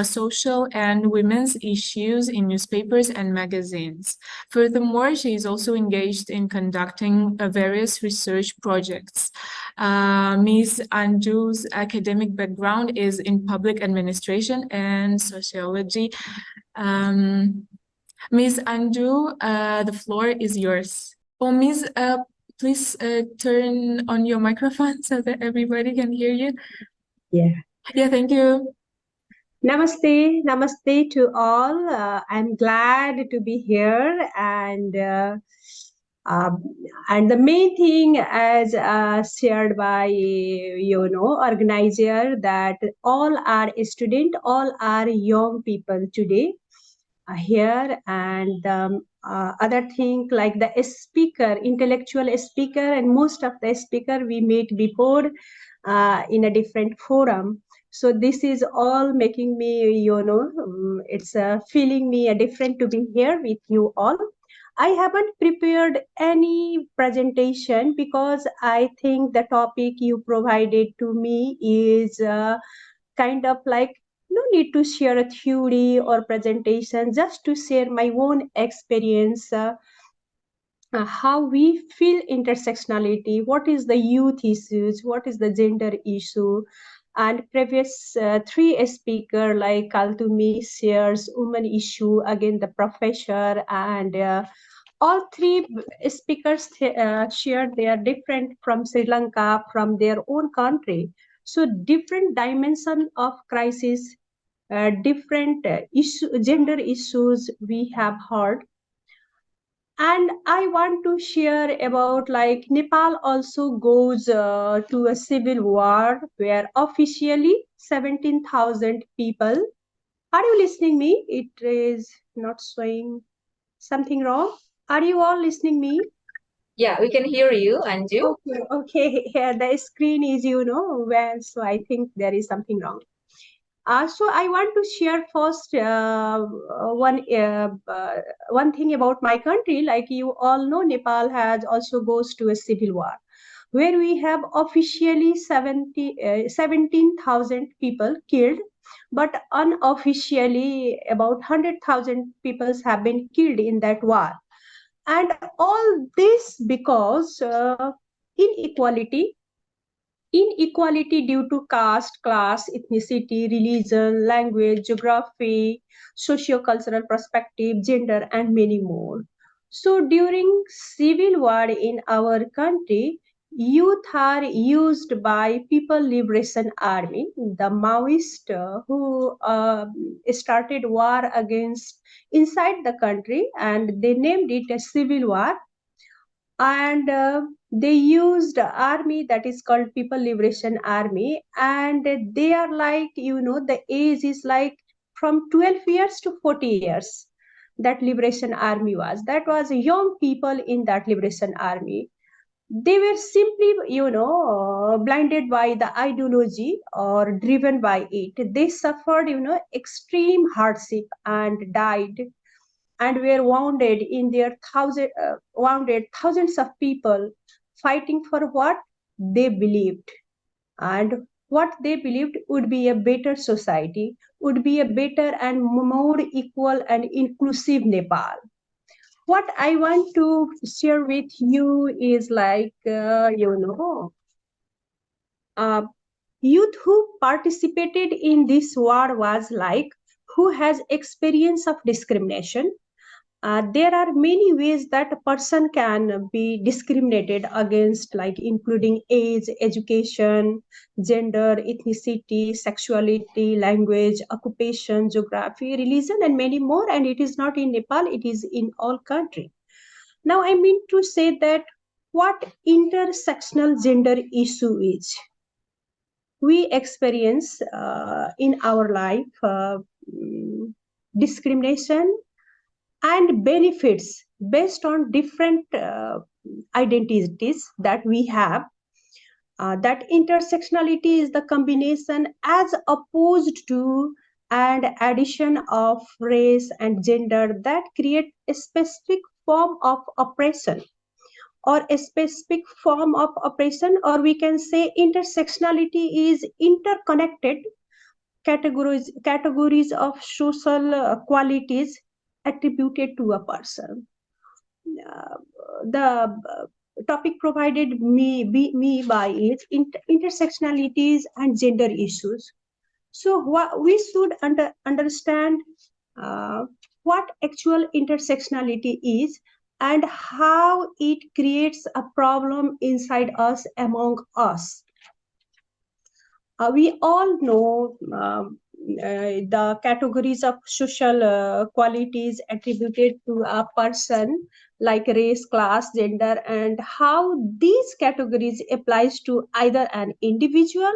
social, and women's issues in newspapers and magazines. Furthermore, she is also engaged in conducting various research projects. Ms. Anju's academic background is in public administration and sociology. Ms. Anju, the floor is yours. Oh, Ms. Please turn on your microphone so that everybody can hear you. Yeah. Yeah, thank you. Namaste, namaste to all. I'm glad to be here, um, and the main thing, as shared by organizer, that all are student, all are young people today here, and other thing like the speaker, intellectual speaker, and most of the speaker we met before in a different forum. So this is all making me, it's feeling me different to be here with you all. I haven't prepared any presentation because I think the topic you provided to me is kind of like no need to share a theory or presentation, just to share my own experience, how we feel intersectionality, what is the youth issues, what is the gender issue. And previous three speaker like Kaltumi shares women issue, again the professor, and all three speakers shared they are different from Sri Lanka, from their own country. So different dimension of crisis, different gender issues we have heard. And I want to share about like Nepal also goes to a civil war where officially 17,000 people. Are you listening me? It is not showing something wrong. Are you all listening me? Yeah, we can hear you, Anju. Okay, okay. Yeah, the screen is, well, so I think there is something wrong. So I want to share first one thing about my country. Like you all know, Nepal has also goes to a civil war, where we have officially 17,000 people killed, but unofficially about 100,000 people have been killed in that war. And all this because inequality, inequality due to caste, class, ethnicity, religion, language, geography, socio-cultural perspective, gender, and many more. So during civil war in our country, youth are used by People Liberation Army, the Maoist who started war against inside the country, and they named it a civil war. And they used army that is called People Liberation Army, and they are like, the age is like from 12 years to 40 years. That liberation army was young people in that liberation army. They were simply, blinded by the ideology or driven by it. They suffered, extreme hardship and died, and were wounded in their wounded thousands of people fighting for what they believed, and what they believed would be a better society, would be a better and more equal and inclusive Nepal. What I want to share with you is like, uh, youth who participated in this war was like who has experience of discrimination. There are many ways that a person can be discriminated against, like including age, education, gender, ethnicity, sexuality, language, occupation, geography, religion, and many more. And it is not in Nepal, it is in all countries. Now, I mean to say that what intersectional gender issue is. We experience in our life discrimination and benefits based on different identities that we have. That intersectionality is the combination as opposed to and addition of race and gender that create a specific form of oppression, or a specific form of oppression, or we can say intersectionality is interconnected categories of social qualities attributed to a person. uh, the topic provided me by is intersectionalities and gender issues. So what we should understand what actual intersectionality is and how it creates a problem inside us, among us. We all know the categories of social qualities attributed to a person, like race, class, gender, and how these categories applies to either an individual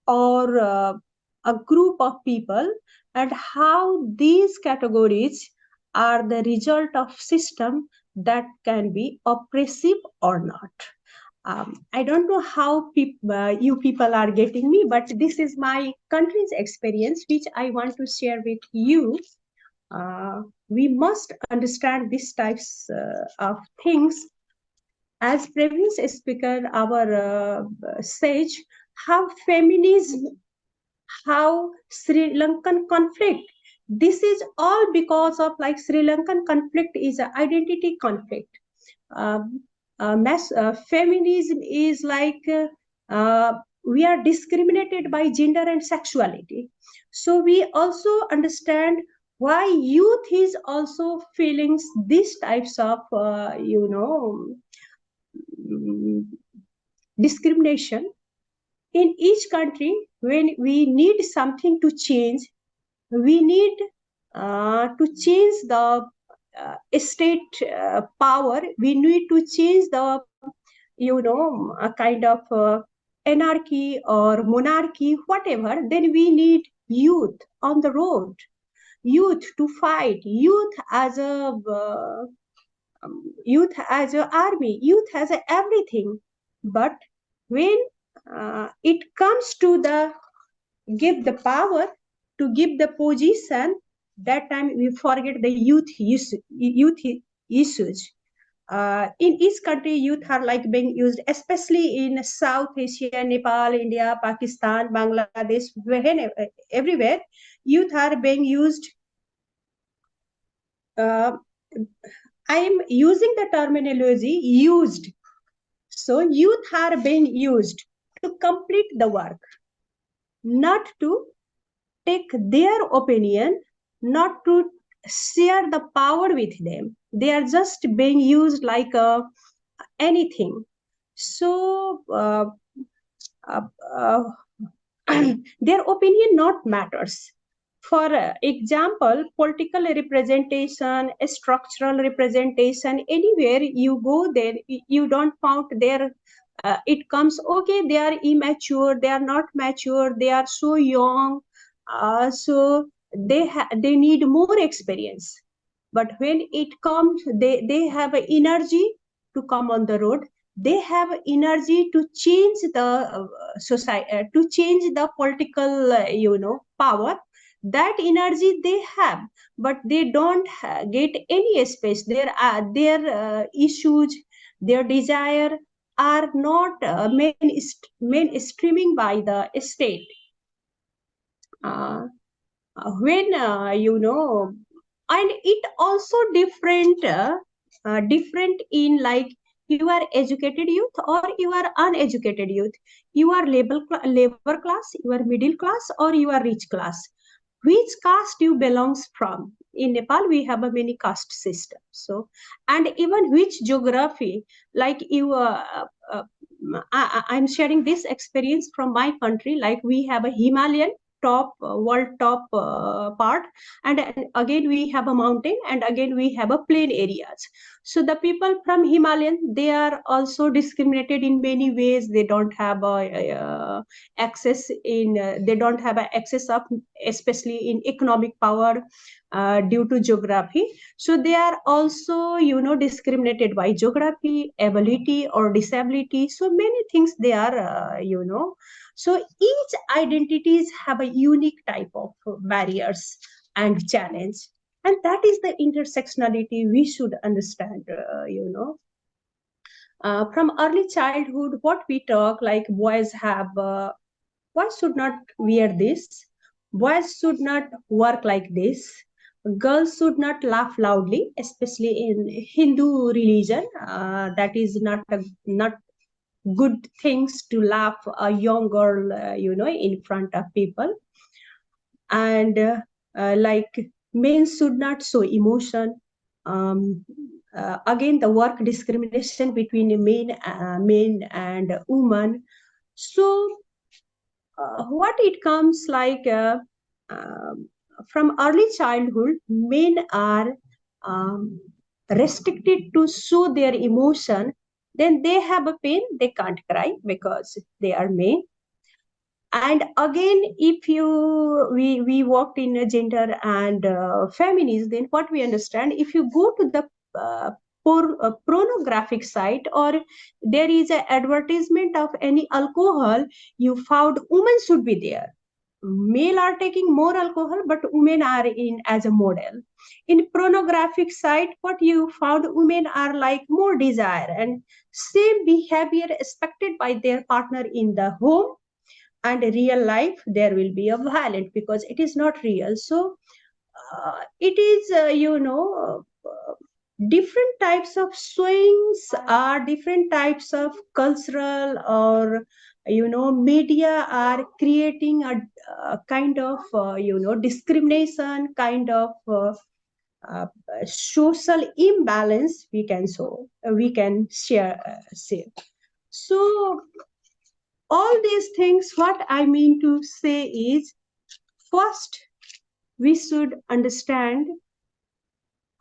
or a group of people, and how these categories are the result of system that can be oppressive or not. I don't know how you people are getting me, but this is my country's experience, which I want to share with you. We must understand these types of things. As previous speaker, our sage, how feminism, how Sri Lankan conflict. This is all because of like Sri Lankan conflict is an identity conflict. Feminism is like we are discriminated by gender and sexuality. So we also understand why youth is also feeling these types of discrimination. In each country, when we need something to change, we need to change the state power. We need to change the a kind of anarchy or monarchy, whatever. Then we need youth on the road, youth to fight, youth as a army, youth has everything. But when it comes to the give the power, to give the position, that time we forget the youth usage. In each country, youth are like being used, especially in South Asia, Nepal, India, Pakistan, Bangladesh, everywhere, youth are being used. I am using the terminology used. So youth are being used to complete the work, not to take their opinion, not to share the power with them. They are just being used like anything. So their opinion not matters. For example, political representation, structural representation, anywhere you go there, you don't find there. It comes, okay, they are immature, they are not mature, they are so young, so they need more experience. But when it comes, they have energy to come on the road. They have energy to change the society, to change the political, power. That energy they have, but they don't get any space. Their issues, their desire are not mainstreaming by the state. When and it also different in like you are educated youth or you are uneducated youth, you are labor class, you are middle class, or you are rich class. Which caste you belongs from? In Nepal, we have a many caste system. So, and even which geography, like you, I'm sharing this experience from my country. Like we have a Himalayan top world top part, and again we have a mountain, and again we have a plain areas. So the people from Himalayan, they are also discriminated in many ways. They don't have access in they don't have access of, especially in economic power, due to geography. So they are also discriminated by geography, ability, or disability. So many things they are so each identities have a unique type of barriers and challenge, and that is the intersectionality we should understand. From early childhood, what we talk, like boys should not wear this, boys should not work like this, girls should not laugh loudly, especially in Hindu religion. That is not good things to laugh a young girl, in front of people. And like men should not show emotion. Again, the work discrimination between men and women. So what it comes like, from early childhood, men are restricted to show their emotion. Then they have a pain, they can't cry because they are men. And again, if we worked in a gender and feminism, then what we understand, if you go to the pornographic site, or there is an advertisement of any alcohol, you found women should be there. Male are taking more alcohol, but women are in as a model. In pornographic site, what you found, women are like more desire and same behavior expected by their partner in the home, and real life there will be a violent because it is not real. So it is different types of swings are different types of cultural or media are creating a kind of discrimination, kind of social imbalance we can say. So all these things, what I mean to say is, first we should understand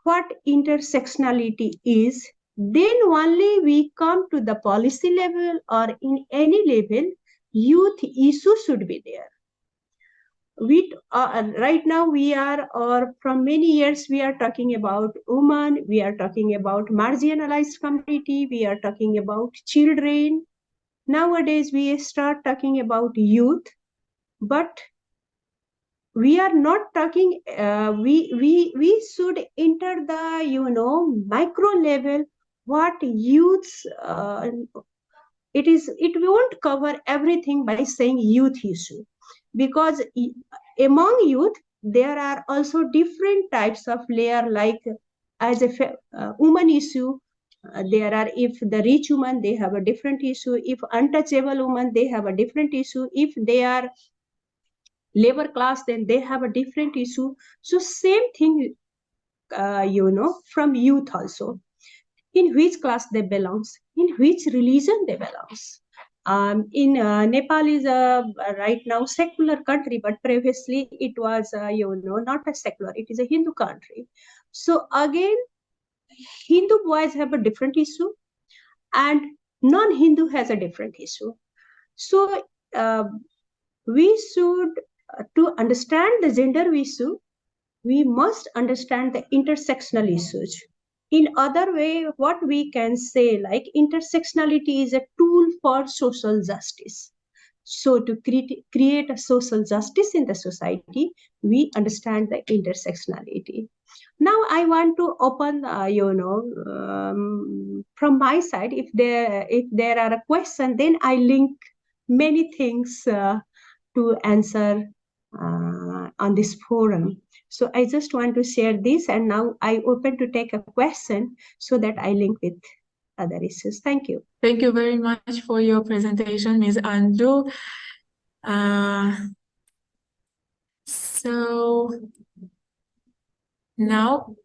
what intersectionality is, then only we come to the policy level or in any level, youth issue should be there. Right now we are, or from many years, we are talking about women, we are talking about marginalized community, we are talking about children. Nowadays we start talking about youth, but we are not talking, we should enter the micro level, what youths, it won't cover everything by saying youth issue, because among youth there are also different types of layer, like as a woman issue, there are, if the rich woman, they have a different issue, if untouchable woman, they have a different issue, if they are labor class, then they have a different issue. So same thing, from youth also, in which class they belongs, in which religion they belongs. In Nepal is right now secular country, but previously it was not a secular, it is a Hindu country. So again, Hindu boys have a different issue and non-Hindu has a different issue. So we should, to understand the gender issue, we must understand the intersectional issues. In other way, what we can say, like intersectionality is a tool for social justice. So to create a social justice in the society, we understand the intersectionality. Now I want to open, from my side, if there are a question, then I link many things to answer on this forum. So I just want to share this, and now I open to take a question so that I link with other issues. Thank you. Thank you very much for your presentation, Ms. Anju. So now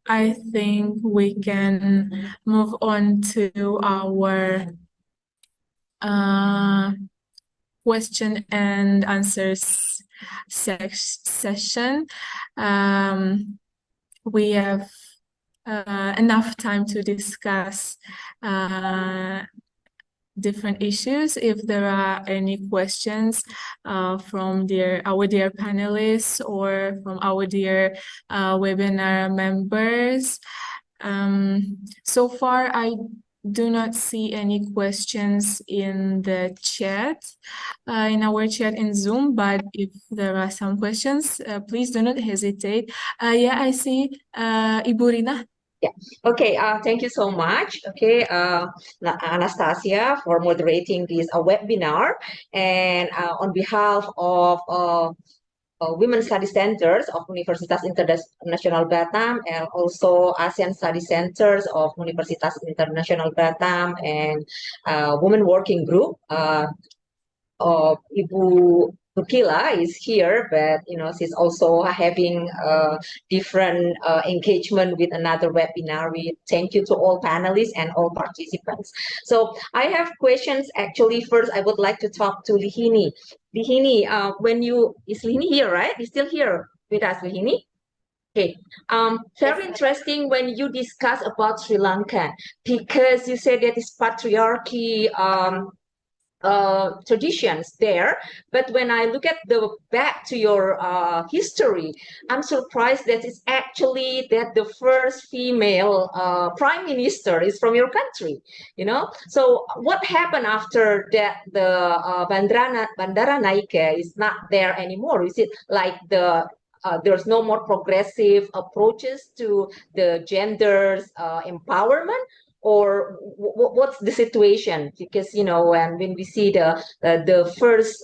I think we can move on to our question and answers session. We have enough time to discuss different issues. If there are any questions from our dear panelists or from our dear webinar members. So far, I do not see any questions in the chat, in our chat in Zoom, but if there are some questions, please do not hesitate. Yeah, I see Ibu Rina. Yeah. Okay. Thank you so much. Okay, Anastasia, for moderating this webinar, and on behalf of Women Study Centers of Universitas International Batam, and also ASEAN Study Centers of Universitas International Batam, and Women Working Group. Ibu Nukila is here, but she's also having different engagement with another webinar. We thank you to all panelists and all participants. So I have questions. Actually, first I would like to talk to Lihini. Lihini, is Lihini here, right? You're still here with us, Lihini? Okay. Very interesting when you discuss about Sri Lanka, because you said that it's patriarchy traditions there, but when I look at the back to your history, I'm surprised that it's actually that the first female prime minister is from your country, you know. So what happened after that? The Bandara Naike is not there anymore. Is it like there's no more progressive approaches to the gender's empowerment, or what's the situation? Because when we see the first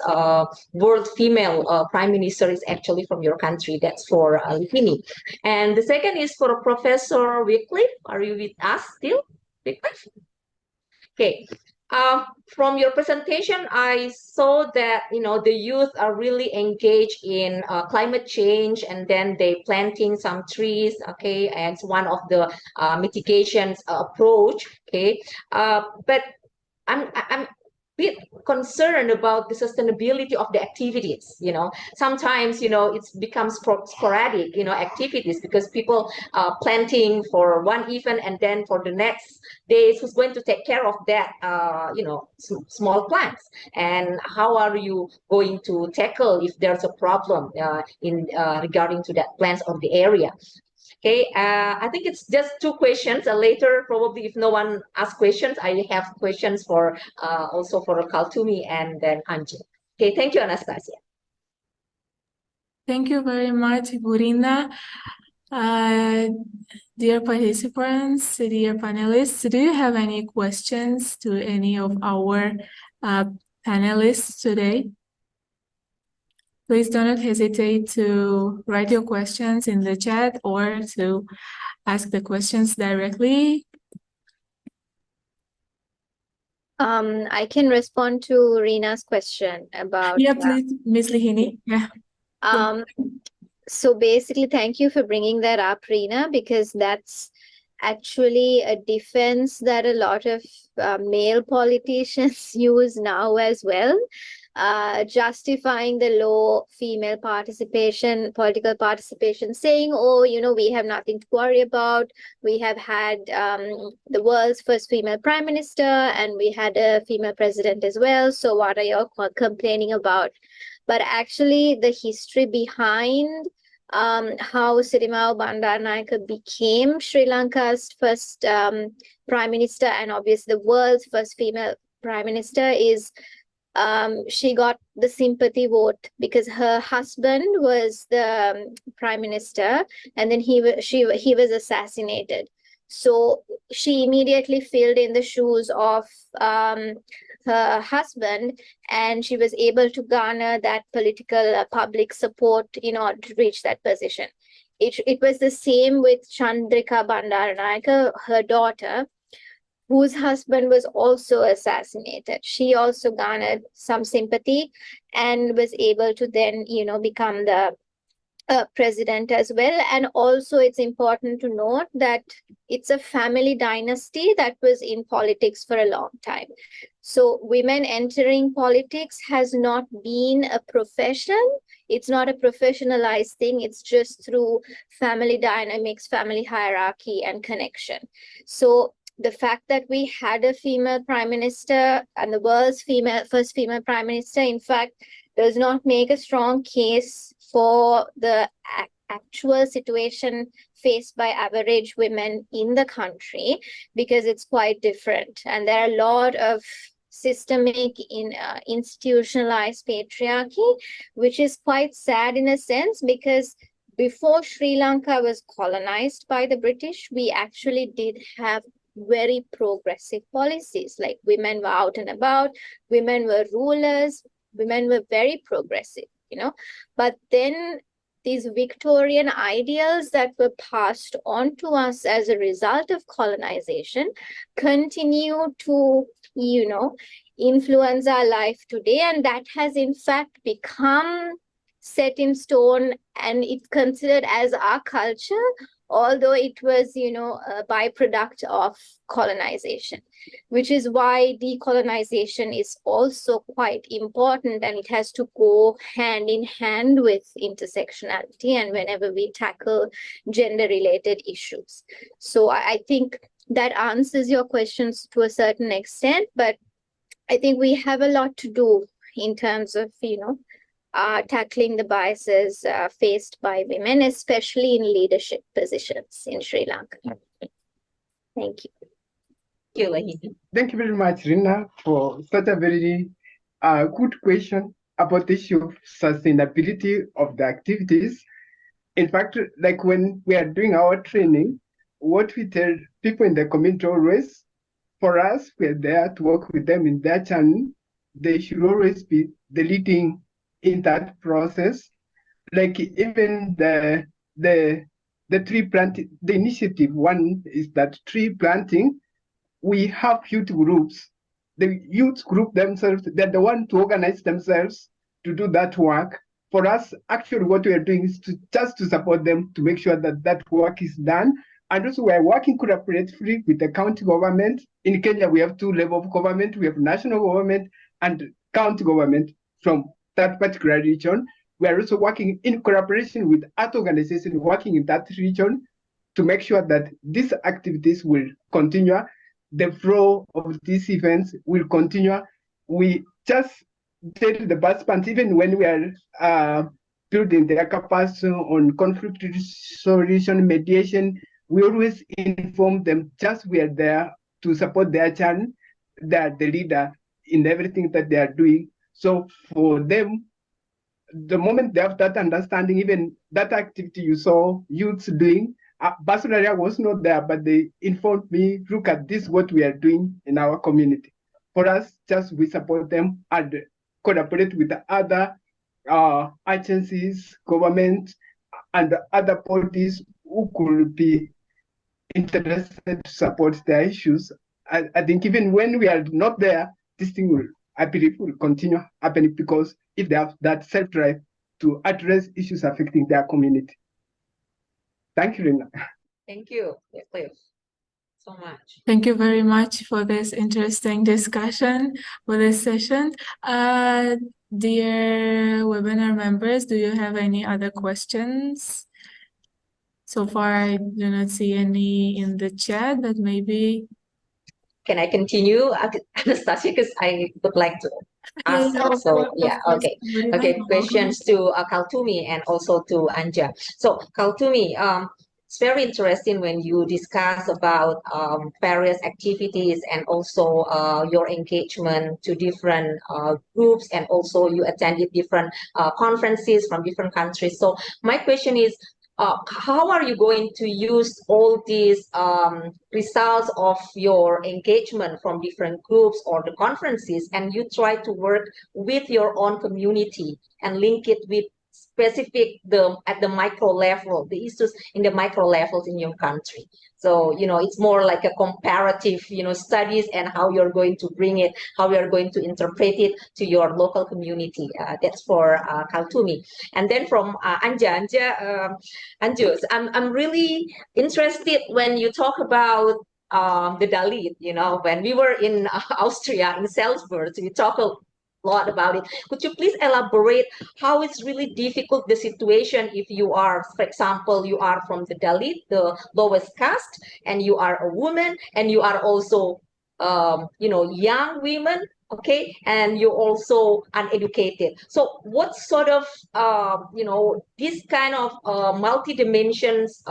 world female prime minister is actually from your country. That's for Lihini. And the second is for Professor Wyclife. Are you with us still, Wyclife? Okay. From your presentation, I saw that the youth are really engaged in climate change, and then they planting some trees. Okay, and it's one of the mitigations approach. Okay, but I'm bit concerned about the sustainability of the activities. Sometimes it becomes sporadic activities, because people planting for one event, and then for the next days, who's going to take care of that small plants, and how are you going to tackle if there's a problem in regarding to that plants or the area? Okay, I think it's just two questions. Later, probably, if no one asks questions, I have questions for also for Kaltumi and then Anju. Okay, thank you, Anastasia. Thank you very much, Burina. Dear participants, dear panelists, do you have any questions to any of our panelists today? Please do not hesitate to write your questions in the chat or to ask the questions directly. I can respond to Rina's question about... Yeah, please, Ms. Lihini. Yeah. So basically, thank you for bringing that up, Rina, because that's actually a defense that a lot of male politicians use now as well, justifying the low female participation, political participation, saying, oh, we have nothing to worry about. We have had the world's first female prime minister, and we had a female president as well. So what are you complaining about? But actually, the history behind how Sirimao Bandaranaike became Sri Lanka's first prime minister, and obviously the world's first female prime minister, is she got the sympathy vote because her husband was the prime minister, and then he was assassinated. So she immediately filled in the shoes of her husband, and she was able to garner that political public support in order to reach that position. It was the same with Chandrika Bandaranaike, her daughter, whose husband was also assassinated. She also garnered some sympathy and was able to then, become the president as well. And also it's important to note that it's a family dynasty that was in politics for a long time. So women entering politics has not been a profession. It's not a professionalized thing. It's just through family dynamics, family hierarchy, and connection. So the fact that we had a female prime minister and the world's first female prime minister, in fact, does not make a strong case for the actual situation faced by average women in the country, because it's quite different. And there are a lot of systemic institutionalized patriarchy, which is quite sad in a sense, because before Sri Lanka was colonized by the British, we actually did have very progressive policies. Like women were out and about, women were rulers, women were very progressive, But then these Victorian ideals that were passed on to us as a result of colonization continue to, influence our life today. And that has in fact become set in stone, and it's considered as our culture although it was, a byproduct of colonization, which is why decolonization is also quite important, and it has to go hand in hand with intersectionality and whenever we tackle gender-related issues. So I think that answers your questions to a certain extent, but I think we have a lot to do in terms of, tackling the biases faced by women, especially in leadership positions in Sri Lanka. Thank you. Thank you, Lihini. Thank you very much, Rina, for such a very good question about the issue of sustainability of the activities. In fact, like when we are doing our training, what we tell people in the community always, for us, we're there to work with them in their channel. They should always be the leading in that process. Like even the tree planting, the initiative one is that tree planting. We have youth groups. The youth group themselves, they're the one to organize themselves to do that work. For us, actually, what we are doing is just to support them to make sure that that work is done. And also, we are working collaboratively with the county government. In Kenya, we have two levels of government. We have national government and county government from that particular region. We are also working in collaboration with other organizations working in that region to make sure that these activities will continue. The flow of these events will continue. We just tell the participants, even when we are building their capacity on conflict resolution, mediation, we always inform them just we are there to support their channel. They are the leader in everything that they are doing. So for them, the moment they have that understanding, even that activity you saw youths doing, personally, I was not there, but they informed me, look at this, what we are doing in our community. For us, just we support them and collaborate with the other agencies, government, and other parties who could be interested to support their issues. I think even when we are not there, this thing will, I believe, will continue happening because if they have that self-drive to address issues affecting their community. Thank you, Rina. Thank you, Wyclife, so much. Thank you very much for this interesting discussion, for this session. Dear webinar members, do you have any other questions? So far, I do not see any in the chat, but maybe... Can I continue, Anastasia? Because I would like to ask also. Yeah, okay. Okay, questions to Kaltumi and also to Anja. So Kaltumi, it's very interesting when you discuss about various activities and also your engagement to different groups, and also you attended different conferences from different countries. So my question is, how are you going to use all these results of your engagement from different groups or the conferences, and you try to work with your own community and link it with specific at the micro level, the issues in the micro levels in your country? So, it's more like a comparative, studies, and how you're going to bring it, how you're going to interpret it to your local community. That's for Kaltumi. And then from Anju, I'm really interested when you talk about the Dalit. When we were in Austria, in Salzburg, we talk a lot about it. Could you please elaborate how it's really difficult, the situation, if you are, for example, you are from the Dalit, the lowest caste, and you are a woman, and you are also, young women, okay, and you're also uneducated. So what sort of, this kind of multi-dimensions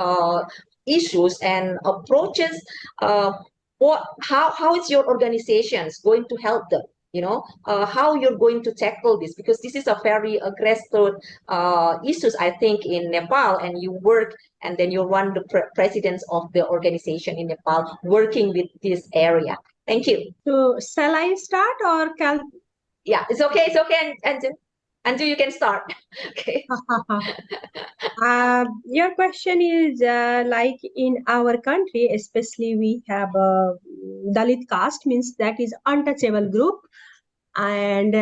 issues and approaches, how is your organizations going to help them? How you're going to tackle this, because this is a very aggressive issues, I think, in Nepal, and you work, and then you're one of the presidents of the organization in Nepal working with this area. Thank you. So shall I start or can? Yeah, it's okay, Anju, you can start. Okay. Your question is like in our country, especially we have a Dalit caste, means that is untouchable group, and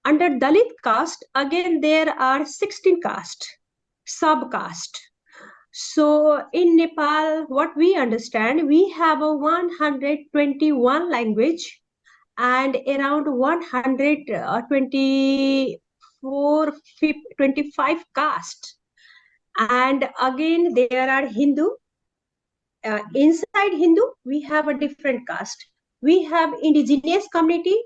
under Dalit caste again there are 16 caste, sub caste. So in Nepal, what we understand, we have a 121 language and around 25 caste. And again, there are Hindu. Inside Hindu, we have a different caste. We have indigenous community.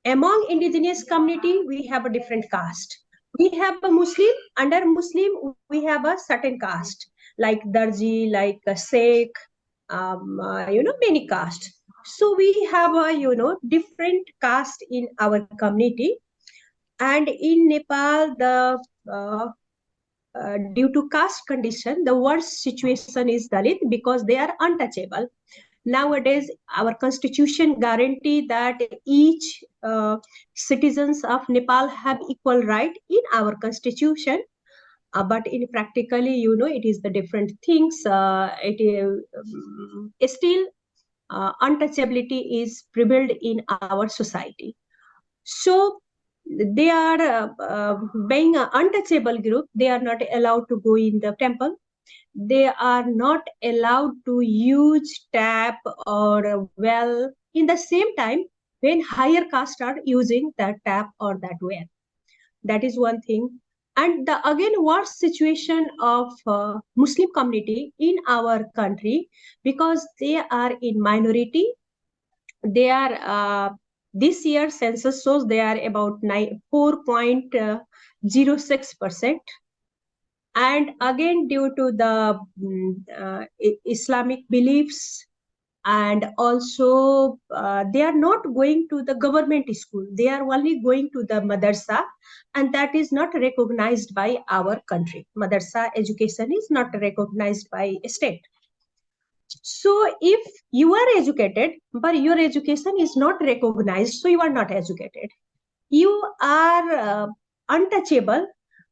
Among indigenous community, we have a different caste. We have a Muslim. Under Muslim, we have a certain caste like Darji, like Sikh, many castes. So we have a different caste in our community. And in Nepal, due to caste condition, the worst situation is Dalit because they are untouchable. Nowadays, our constitution guarantee that each citizens of Nepal have equal right in our constitution. But in practically, it is the different things. It is still untouchability is prevailed in our society. So they are being an untouchable group. They are not allowed to go in the temple. They are not allowed to use tap or a well in the same time when higher caste are using that tap or that well. That is one thing. And the again worst situation of Muslim community in our country, because they are in minority. They are this year census shows they are about 4.06%. And again, due to the Islamic beliefs, and also they are not going to the government school. They are only going to the madrasa, and that is not recognized by our country. Madrasa education is not recognized by state. So if you are educated, but your education is not recognized, so you are not educated. You are untouchable,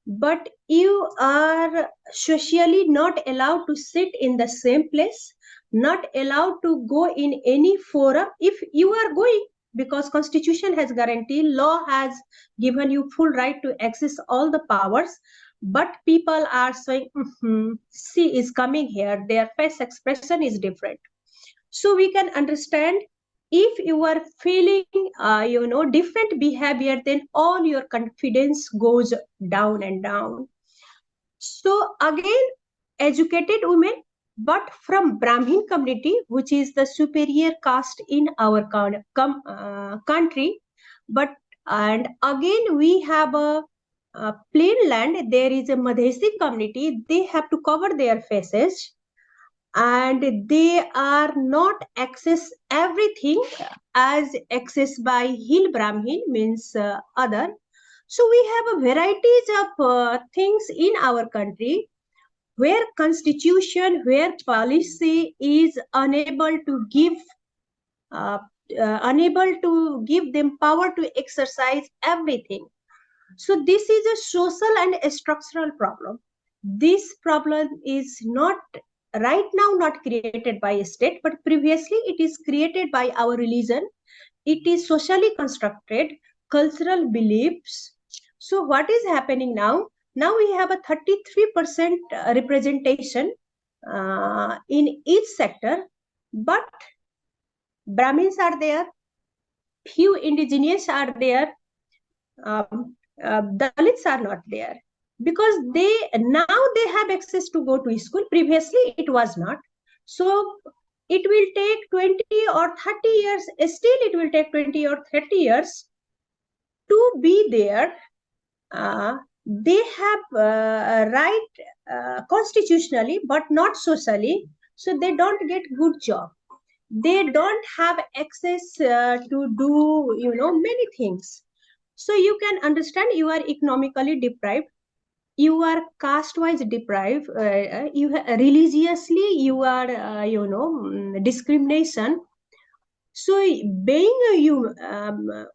but you are socially not allowed to sit in the same place, not allowed to go in any forum. If you are going, because constitution has guaranteed, law has given you full right to access all the powers, but people are saying, she is coming here, their face expression is different. So we can understand, if you are feeling different behavior, then all your confidence goes down and down. So again, educated women, but from Brahmin community, which is the superior caste in our country, and again we have a plain land. There is a Madhesi community. They have to cover their faces, and they are not access everything as accessed by Hill Brahmin, means other. So we have a varieties of things in our country where constitution, where policy is unable to give them power to exercise everything. So this is a social and a structural problem. This problem is not right now not created by a state, but previously it is created by our religion. It is socially constructed, cultural beliefs. So what is happening now? Now we have a 33% representation in each sector, but Brahmins are there, few indigenous are there, Dalits are not there, because they have access to go to school. Previously it was not. So it will take 20 or 30 years, still it will take 20 or 30 years to be there. They have right constitutionally, but not socially. So they don't get good job. They don't have access to do many things. So you can understand, you are economically deprived, you are caste-wise deprived, religiously you are discrimination. So being a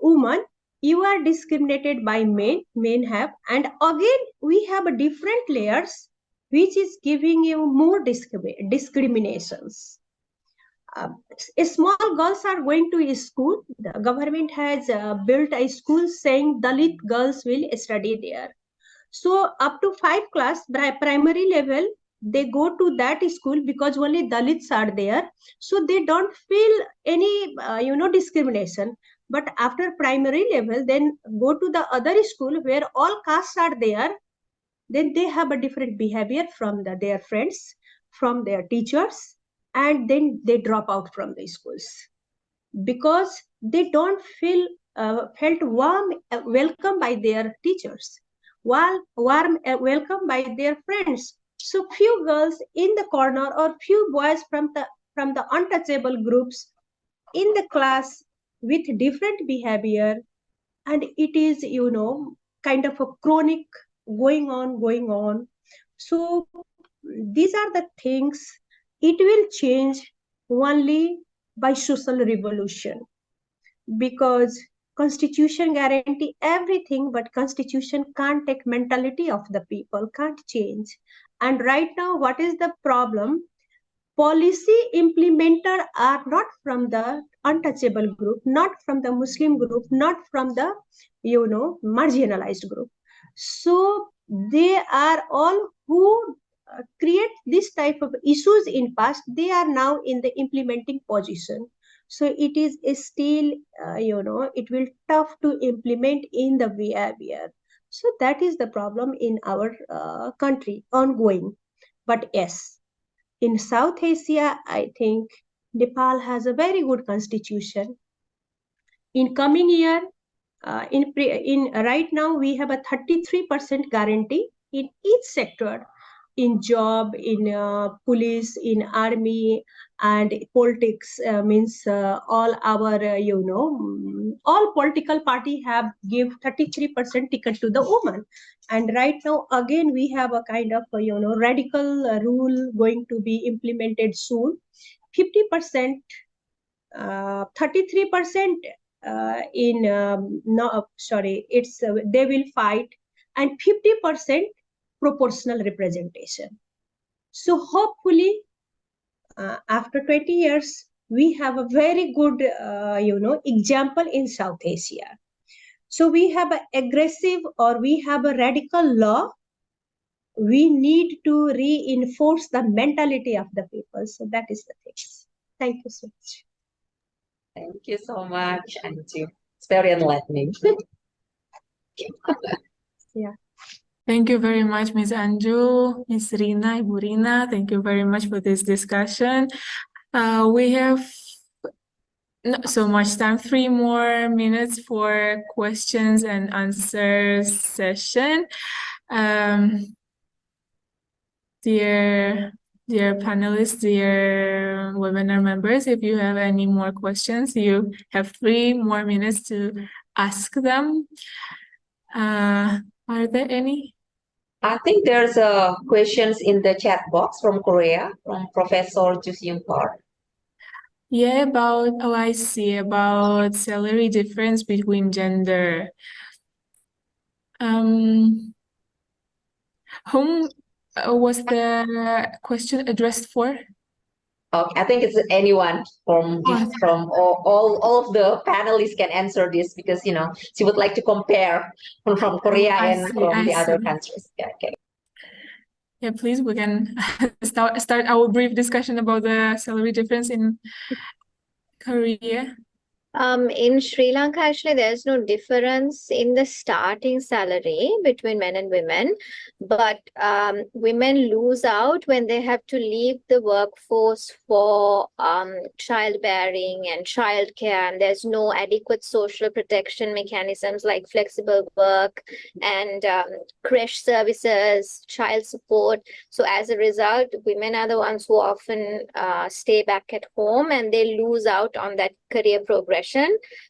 woman, you are discriminated by men have, and again we have a different layers which is giving you more discriminations. Small girls are going to school. The government has built a school saying Dalit girls will study there. So up to 5 class, primary level, they go to that school because only Dalits are there, so they don't feel any discrimination. But after primary level, then go to the other school where all castes are there, then they have a different behavior from their friends, from their teachers, and then they drop out from the schools because they don't feel felt warm welcome by their teachers, warm welcome by their friends. So few girls in the corner or few boys from the untouchable groups in the class with different behavior, and it is kind of a chronic going on. So these are the things. It will change only by social revolution, because constitution guarantee everything, but constitution can't take mentality of the people, can't change. And right now, what is the problem? Policy implementer are not from the untouchable group, not from the Muslim group, not from the marginalized group. So they are all who create this type of issues in past, they are now in the implementing position. So it is still it will tough to implement in the behavior. So that is the problem in our country ongoing. But yes, in South Asia, I think Nepal has a very good constitution. In coming year, in right now we have a 33% guarantee in each sector, in job, in police, in army, and politics. Means all our all political party have give 33% ticket to the woman. And right now again we have a kind of radical rule going to be implemented soon. 50%, 33% in no sorry, it's they will fight, and 50% proportional representation. So hopefully after 20 years we have a very good example in South Asia. So we have an aggressive or we have a radical law. We need to reinforce the mentality of the people. So that is the thing. Thank you so much. Thank you so much, Anju. It's very enlightening. Yeah. Thank you very much, Ms. Anju, Ms. Rina, Ibu Rina. Thank you very much for this discussion. We have not so much time, 3 more minutes for questions and answers session. Dear panelists, dear webinar members, if you have any more questions, you have 3 more minutes to ask them. Are there any? I think there's questions in the chat box from Korea, from Professor Ju Park. Yeah, about, oh, I see, about salary difference between gender. Whom was the question addressed for? Okay, I think it's anyone from all of the panelists can answer this, because she would like to compare from Korea and from the other countries. Yeah, okay. Yeah, please, we can start our brief discussion about the salary difference in Korea. In Sri Lanka, actually, there's no difference in the starting salary between men and women, but women lose out when they have to leave the workforce for childbearing and childcare, and there's no adequate social protection mechanisms like flexible work and creche services, child support. So as a result, women are the ones who often stay back at home, and they lose out on that career progression.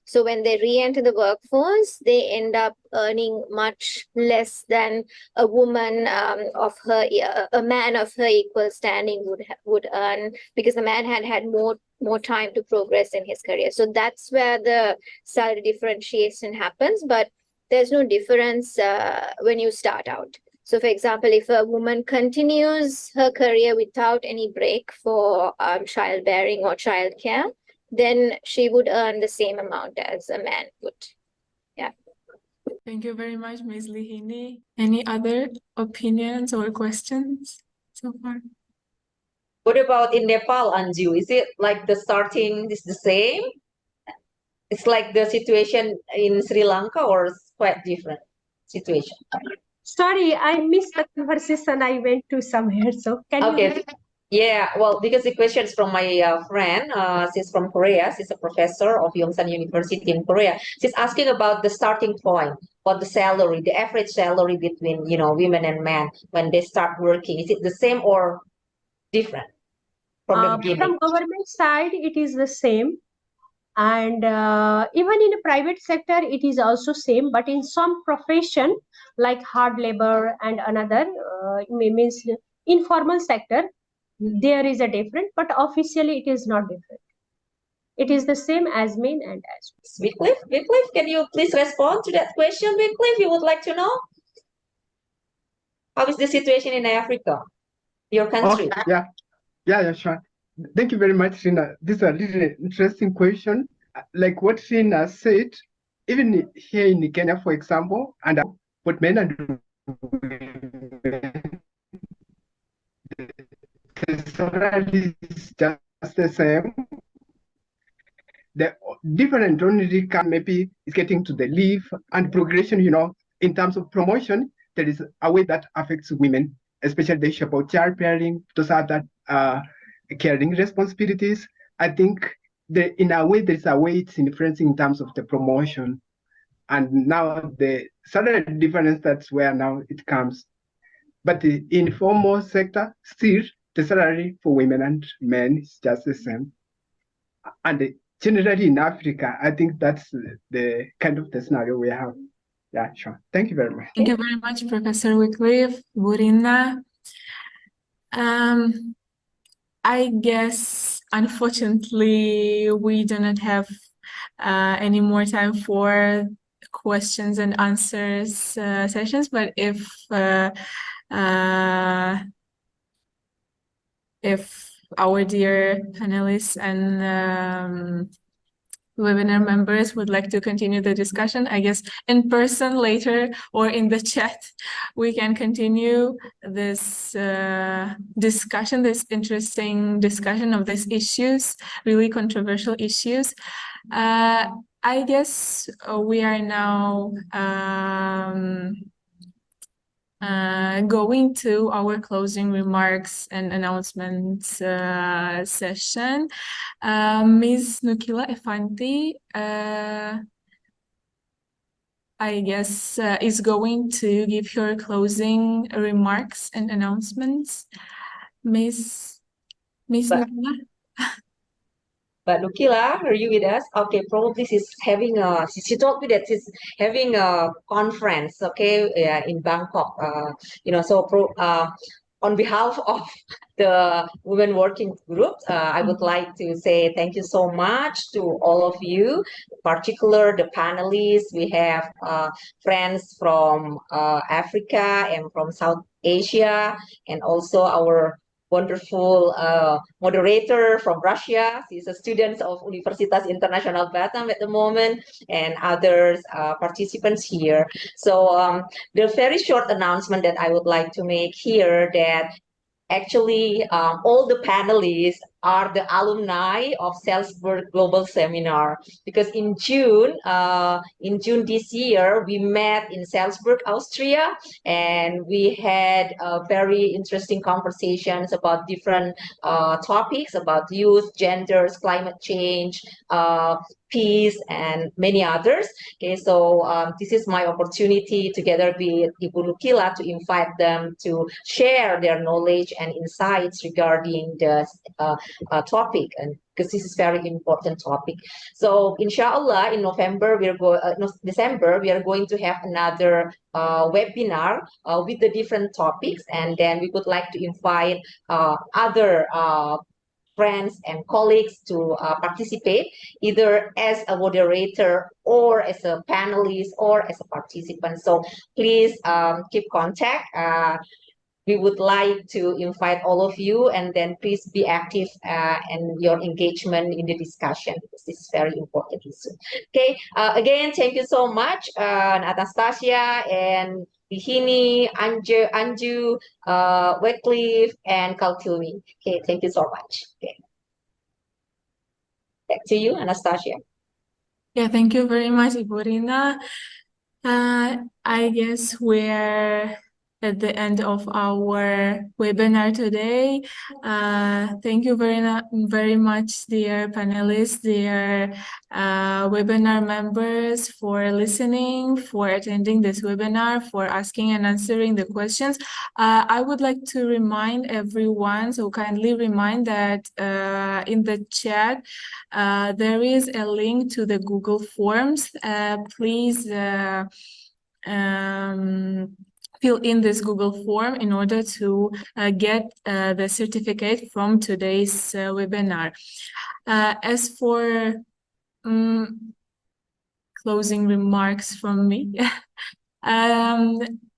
So when they re-enter the workforce, they end up earning much less than a woman of her, a man of her equal standing would earn, because the man had more time to progress in his career. So that's where the salary differentiation happens, but there's no difference when you start out. So for example, if a woman continues her career without any break for childbearing or childcare, then she would earn the same amount as a man would. Yeah. Thank you very much, Ms. Lihini. Any other opinions or questions? so far. What about in Nepal, Anju? Is it like the starting is the same? It's like the situation in Sri Lanka, or it's quite different situation? Sorry, I missed the conversation. I went to somewhere. So can you? Okay. Yeah, well, because the question is from my friend, she's from Korea. She's a professor of Yongsan University in Korea. She's asking about the starting point, about the salary, the average salary between, women and men when they start working. Is it the same or different from the beginning? From government side, it is the same. And even in the private sector, it is also same. But in some profession, like hard labor and another, means informal sector, there is a different, but officially it is not different. It is the same as men and as women. Wyclife, can you please respond to that question, Wyclife? You would like to know? How is the situation in Africa, your country? Oh, yeah, sure. Thank you very much, Rina. This is a really interesting question. Like what Rina said, even here in Kenya, for example, and what men are doing, the salary is just the same. The different only can maybe is getting to the leave and progression, in terms of promotion, there is a way that affects women, especially the issue about childbearing, those other caring responsibilities. I think in a way, there's a way it's influencing in terms of the promotion. And now the salary difference, that's where now it comes. But the informal sector, still, the salary for women and men is just the same. And generally in Africa, I think that's the kind of the scenario we have. Yeah, sure. Thank you very much. Thank you very much, Professor Wyclife, Burina. I guess, unfortunately, we do not have any more time for questions and answers sessions, but if our dear panelists and webinar members would like to continue the discussion, I guess in person later or in the chat, we can continue this discussion, this interesting discussion of these issues, really controversial issues. I guess we are now going to our closing remarks and announcements session. Ms. Nukila Efanti, I guess, is going to give her closing remarks and announcements. Ms. Nukila? But Nukila, are you with us? Okay, probably she's having she told me that she's having a conference, okay, in Bangkok. On behalf of the Women Working Group, I would like to say thank you so much to all of you, in particular the panelists. We have friends from Africa and from South Asia, and also our wonderful moderator from Russia. She's a student of Universitas International Batam at the moment, and others participants here. So the very short announcement that I would like to make here that actually all the panelists are the alumni of Salzburg Global Seminar, because in June this year we met in Salzburg, Austria, and we had very interesting conversations about different topics about youth, genders, climate change, peace, and many others. Okay, so this is my opportunity together with Ibu Nukila to invite them to share their knowledge and insights regarding the topic, and because this is very important topic. So inshallah in December we are going to have another webinar with the different topics, and then we would like to invite other friends and colleagues to participate either as a moderator or as a panelist or as a participant. So please keep contact. We would like to invite all of you, and then please be active and your engagement in the discussion, because this is very important issue. Okay, again, thank you so much, Anastasia and Lihini, Anju, Wyclife, and Kaltumi. Okay, thank you so much. Okay. Back to you, Anastasia. Yeah, thank you very much, Ibu Rina. I guess we're at the end of our webinar today. Thank you very much, dear panelists, dear webinar members, for listening, for attending this webinar, for asking and answering the questions. I would like to remind everyone, so kindly remind that in the chat, there is a link to the Google Forms. Please fill in this Google form in order to get the certificate from today's webinar. As for closing remarks from me,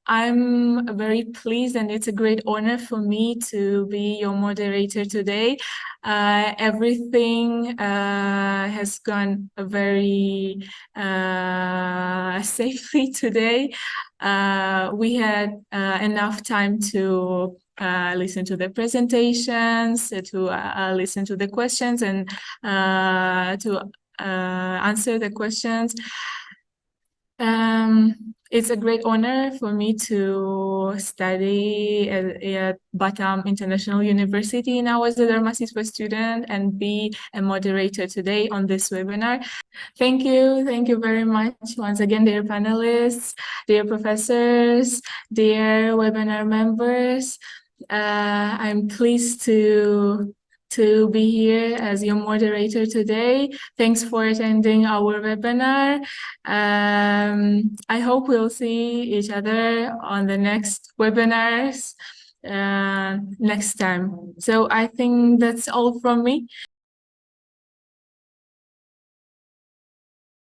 I'm very pleased, and it's a great honor for me to be your moderator today. Everything has gone very safely today. We had enough time to listen to the presentations, to listen to the questions, and to answer the questions. It's a great honor for me to study at Batam International University now as a Dharmasiswa student and be a moderator today on this webinar. Thank you very much once again, dear panelists, dear professors, dear webinar members. I'm pleased to be here as your moderator today. Thanks for attending our webinar. I hope we'll see each other on the next webinars next time. So I think that's all from me.